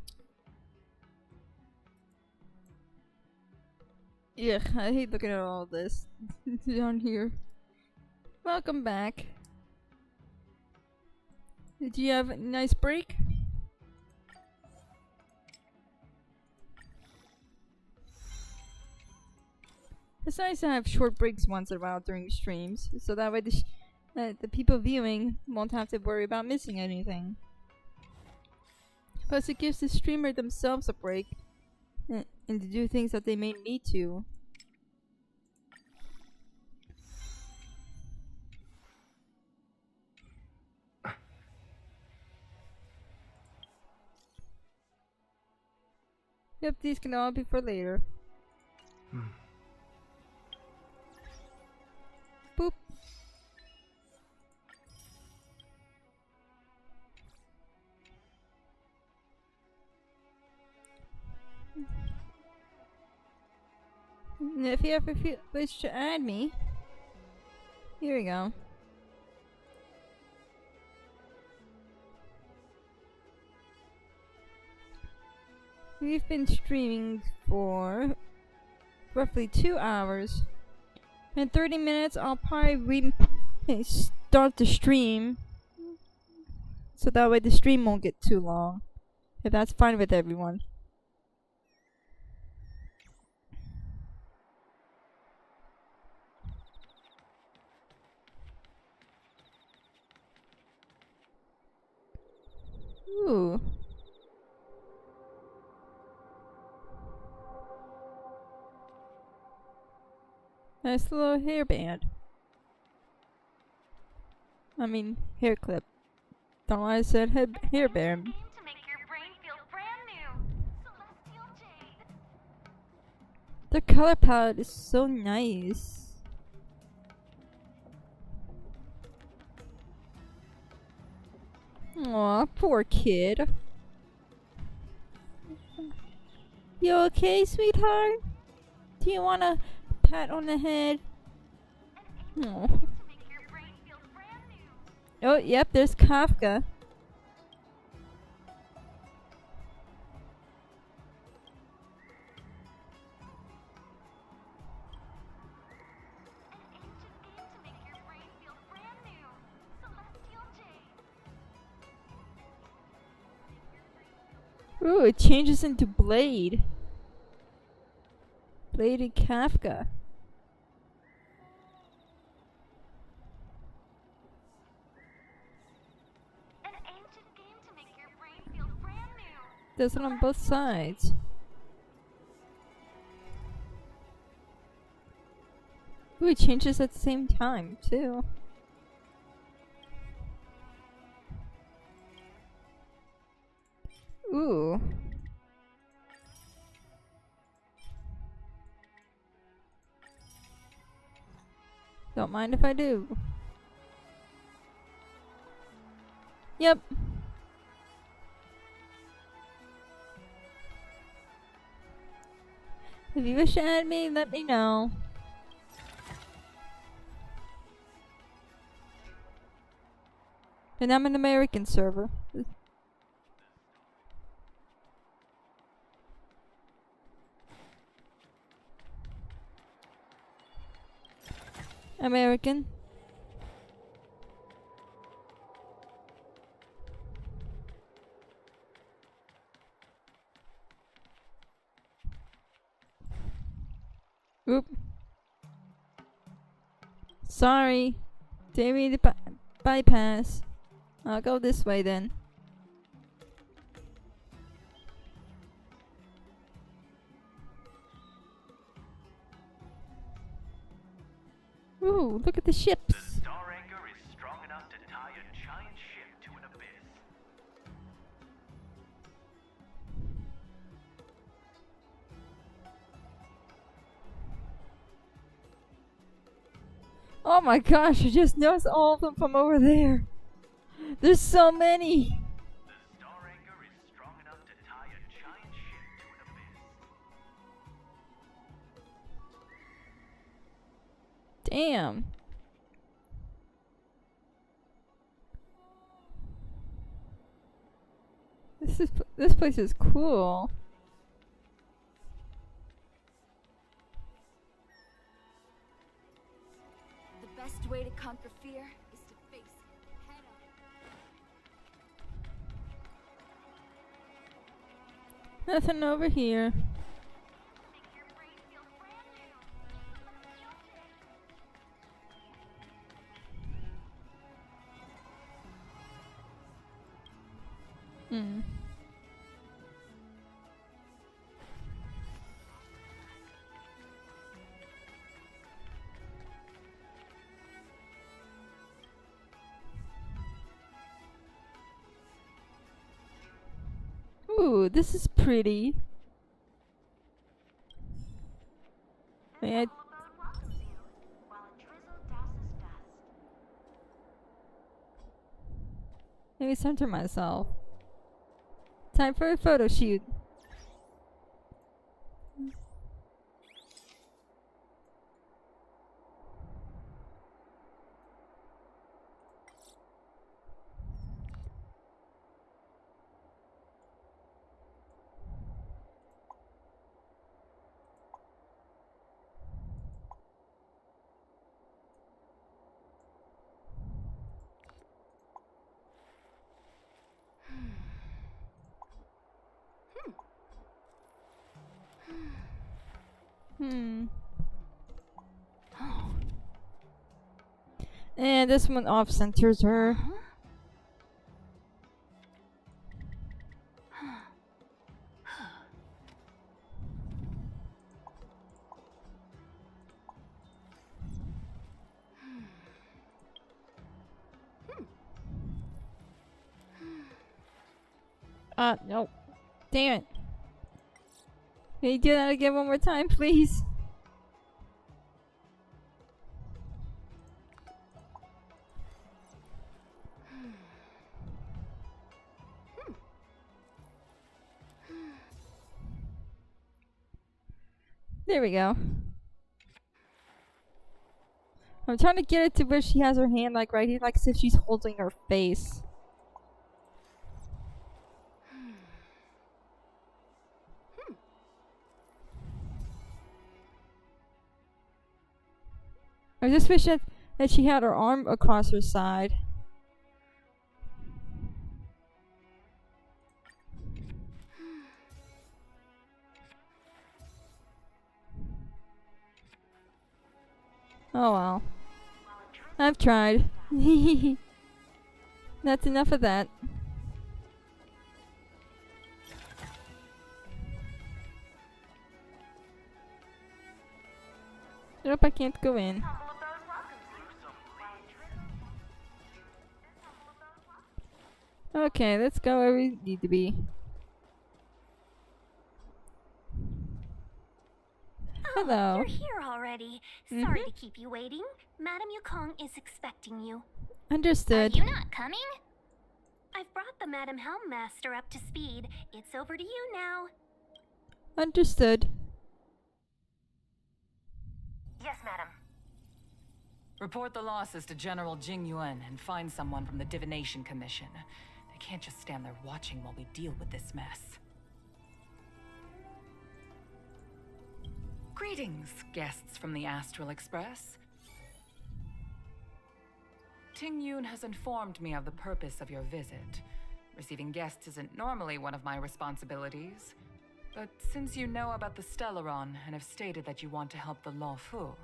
Yeah, I hate looking at all this down here. Welcome back. Did you have a nice break? It's nice to have short breaks once in a while during streams, so that way the people viewing won't have to worry about missing anything. Plus, it gives the streamer themselves a break and to do things that they may need to. Yep, these can all be for later. Boop. And if you ever wish to add me, here we go. We've been streaming for roughly 2 hours. In 30 minutes, I'll probably start the stream, so that way the stream won't get too long, if that's fine with everyone. Ooh. Nice little hairband. I mean, hair clip. Don't know why I said hairband. The color palette is so nice. Aw, poor kid. You okay, sweetheart? Do you want a pat on the head? Aw. Oh, yep, there's Kafka. Ooh, it changes into Blade. Bladed Kafka. An ancient game to make your brain feel brand new. Does it on both sides. Ooh, it changes at the same time, too. Ooh. Don't mind if I do. Yep. If you wish to add me, let me know. And I'm an American server. American. Oop. Sorry. Didn't mean to bypass. I'll go this way then. Ooh, look at the ships. The star anchor is strong enough to tie a giant ship to an abyss. Oh my gosh, I just noticed all of them from over there. There's so many. The star anchor is strong enough to tie a giant ship to an abyss. Damn. This place is cool. The best way to conquer fear is to face it head on. Nothing over here. Hmm. Ooh, this is pretty. May I maybe center myself. Time for a photo shoot. Hmm. And this one off centers her. No. Damn it. Can you do that again one more time, please? There we go. I'm trying to get it to where she has her hand like right here, like as if she's holding her face. I just wish that she had her arm across her side. Oh well. I've tried. That's enough of that. Nope, I can't go in. Okay, let's go where we need to be. Hello. You're here already. Sorry to keep you waiting. Madame Yukong is expecting you. Understood. Are you not coming? I've brought the Madame Helmmaster up to speed. It's over to you now. Understood. Yes, madam. Report the losses to General Jing Yuan and find someone from the Divination Commission. They can't just stand there watching while we deal with this mess. Greetings, guests from the Astral Express. Ting Yun has informed me of the purpose of your visit. Receiving guests isn't normally one of my responsibilities, but since you know about the Stellaron and have stated that you want to help the Luofu,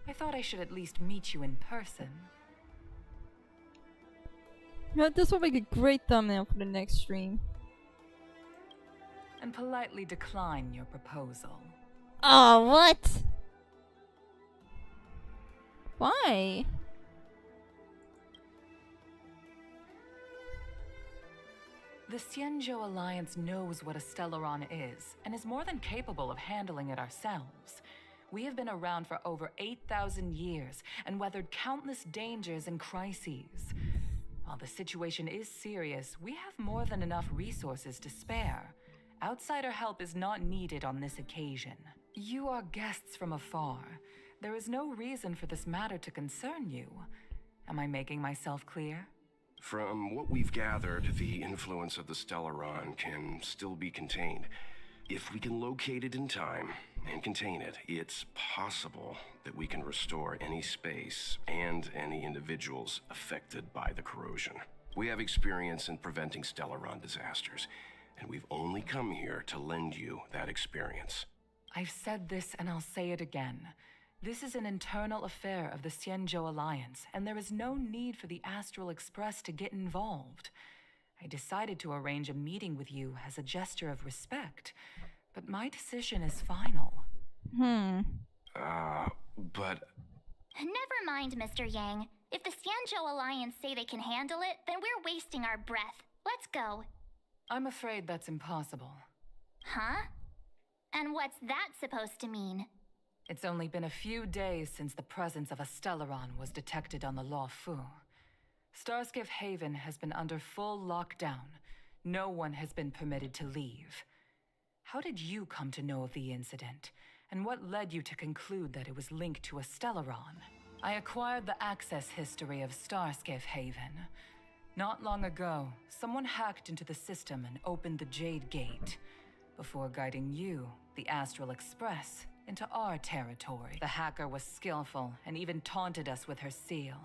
I thought I should at least meet you in person. Yeah, this will make a great thumbnail for the next stream. And politely decline your proposal. Oh, what? Why? The Xianzhou Alliance knows what a Stellaron is, and is more than capable of handling it ourselves. We have been around for over 8,000 years, and weathered countless dangers and crises. While the situation is serious, we have more than enough resources to spare. Outsider help is not needed on this occasion. You are guests from afar. There is no reason for this matter to concern you. Am I making myself clear? From what we've gathered, the influence of the Stellaron can still be contained. If we can locate it in time and contain it, it's possible that we can restore any space and any individuals affected by the corrosion. We have experience in preventing Stellaron disasters, and we've only come here to lend you that experience. I've said this and I'll say it again. This is an internal affair of the Xianzhou Alliance, and there is no need for the Astral Express to get involved. I decided to arrange a meeting with you as a gesture of respect, but my decision is final. But... Never mind, Mr. Yang. If the Xianzhou Alliance say they can handle it, then we're wasting our breath. Let's go. I'm afraid that's impossible. Huh? And what's that supposed to mean? It's only been a few days since the presence of a Stellaron was detected on the Luofu. Starskiff Haven has been under full lockdown. No one has been permitted to leave. How did you come to know of the incident? And what led you to conclude that it was linked to a Stellaron? I acquired the access history of Starskiff Haven. Not long ago, someone hacked into the system and opened the Jade Gate, before guiding you, the Astral Express, into our territory. The hacker was skillful and even taunted us with her seal.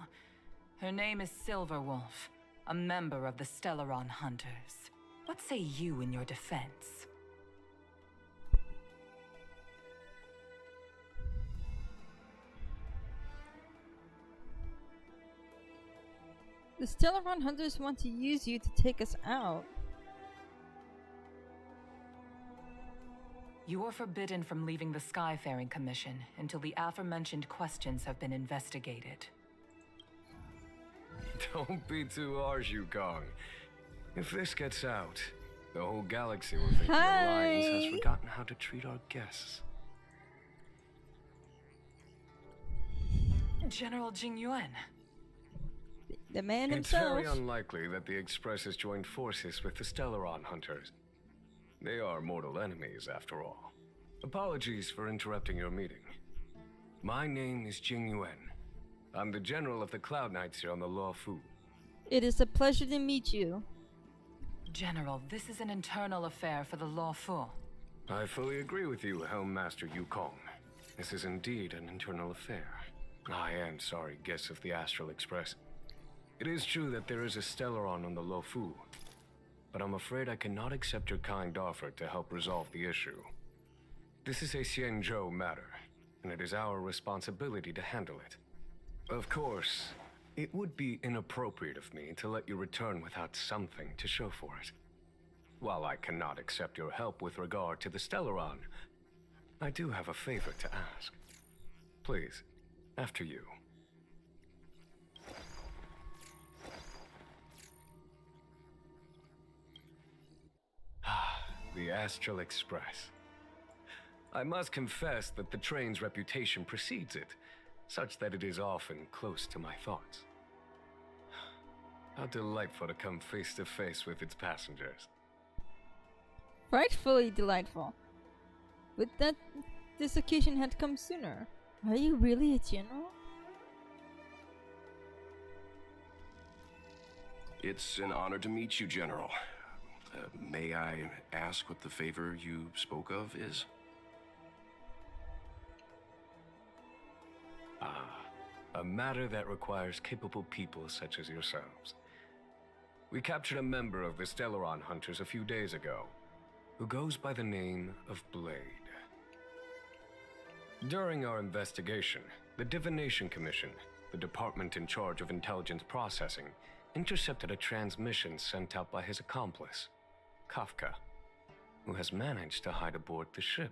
Her name is Silverwolf, a member of the Stellaron Hunters. What say you in your defense? The Stellaron Hunters want to use you to take us out. You are forbidden from leaving the Skyfaring Commission until the aforementioned questions have been investigated. Don't be too harsh, Yukong. If this gets out, the whole galaxy will think the Alliance has Forgotten how to treat our guests. General Jing Yuan. The man It's himself. very unlikely that the Express has joined forces with the Stellaron Hunters. They are mortal enemies, after all. Apologies for interrupting your meeting. My name is Jing Yuan. I'm the general of the Cloud Knights here on the Luofu. It is a pleasure to meet you. General, this is an internal affair for the Luofu. I fully agree with you, Helmmaster Yukong. This is indeed an internal affair. I am sorry, guests of the Astral Express. It is true that there is a Stellaron on the Luofu, but I'm afraid I cannot accept your kind offer to help resolve the issue. This is a Xianzhou matter, and it is our responsibility to handle it. Of course, it would be inappropriate of me to let you return without something to show for it. While I cannot accept your help with regard to the Stellaron, I do have a favor to ask. Please, after you. The Astral Express. I must confess that the train's reputation precedes it, such that it is often close to my thoughts. How delightful to come face to face with its passengers. Frightfully delightful. Would that this occasion had come sooner. Are you really a general? It's an honor to meet you, General. May I ask what the favor you spoke of is? A matter that requires capable people such as yourselves. We captured a member of the Stellaron Hunters a few days ago, who goes by the name of Blade. During our investigation, the Divination Commission, the department in charge of intelligence processing, intercepted a transmission sent out by his accomplice, Kafka, who has managed to hide aboard the ship.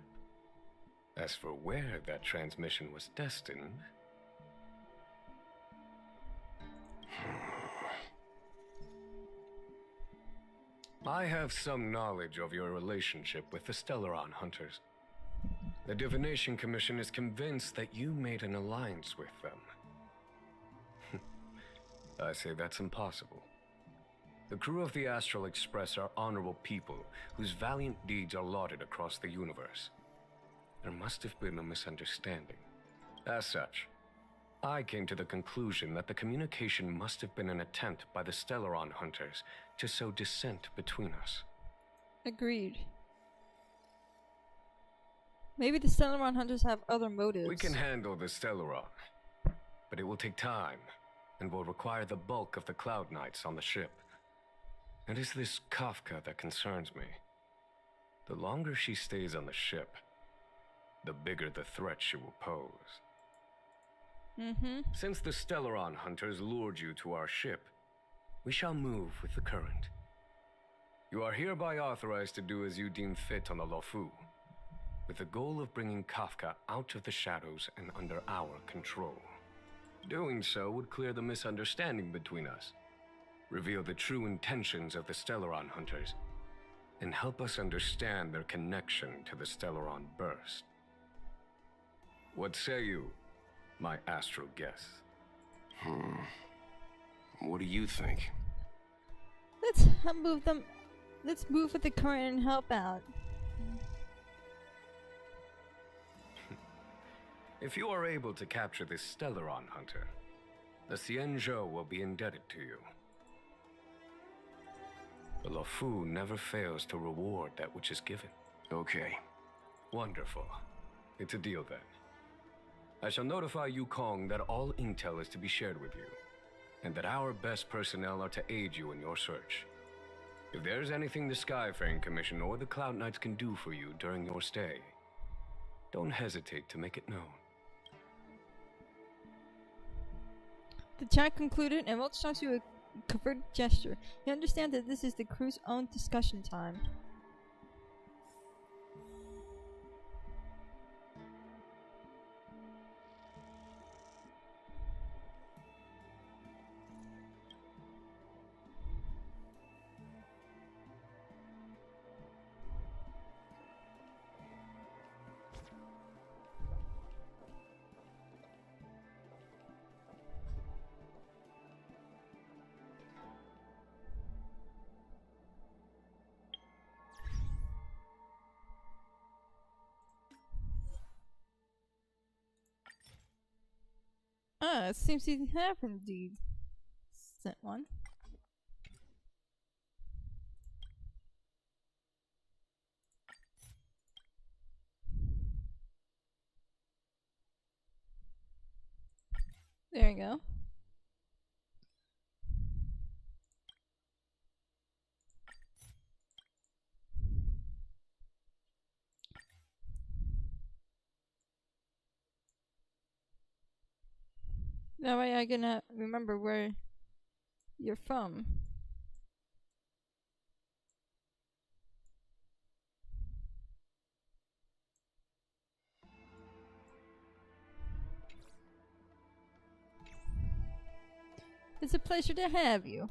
As for where that transmission was destined... I have some knowledge of your relationship with the Stellaron Hunters. The Divination Commission is convinced that you made an alliance with them. I say that's impossible. The crew of the Astral Express are honorable people whose valiant deeds are lauded across the universe. There must have been a misunderstanding. As such, I came to the conclusion that the communication must have been an attempt by the Stellaron Hunters to sow dissent between us. Agreed. Maybe the Stellaron Hunters have other motives. We can handle the Stellaron, but it will take time and will require the bulk of the Cloud Knights on the ship. It is this Kafka that concerns me. The longer she stays on the ship, the bigger the threat she will pose. Since the Stellaron Hunters lured you to our ship, we shall move with the current. You are hereby authorized to do as you deem fit on the Luofu, with the goal of bringing Kafka out of the shadows and under our control. Doing so would clear the misunderstanding between us, reveal the true intentions of the Stellaron Hunters, and help us understand their connection to the Stellaron Burst. What say you, my astral guest? What do you think? Let's move them. Let's move with the current and help out. If you are able to capture this Stellaron Hunter, the Xianzhou will be indebted to you. The Luofu never fails to reward that which is given. Okay. Wonderful. It's a deal then. I shall notify Yukong that all intel is to be shared with you, and that our best personnel are to aid you in your search. If there's anything the Skyfaring Commission or the Cloud Knights can do for you during your stay, don't hesitate to make it known. The chat concluded, and Welch talks you a covert gesture. You understand that this is the crew's own discussion time. It seems you have indeed sent one. There you go. That way I can remember where you're from. It's a pleasure to have you.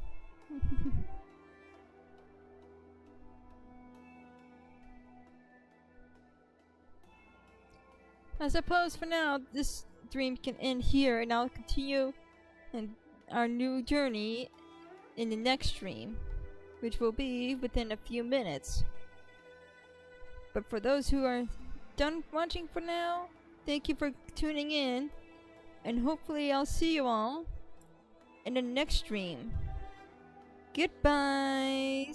I suppose for now this dream can end here, and I'll continue in our new journey in the next dream, which will be within a few minutes. But for those who are done watching for now, thank you for tuning in, and hopefully I'll see you all in the next stream. Goodbye!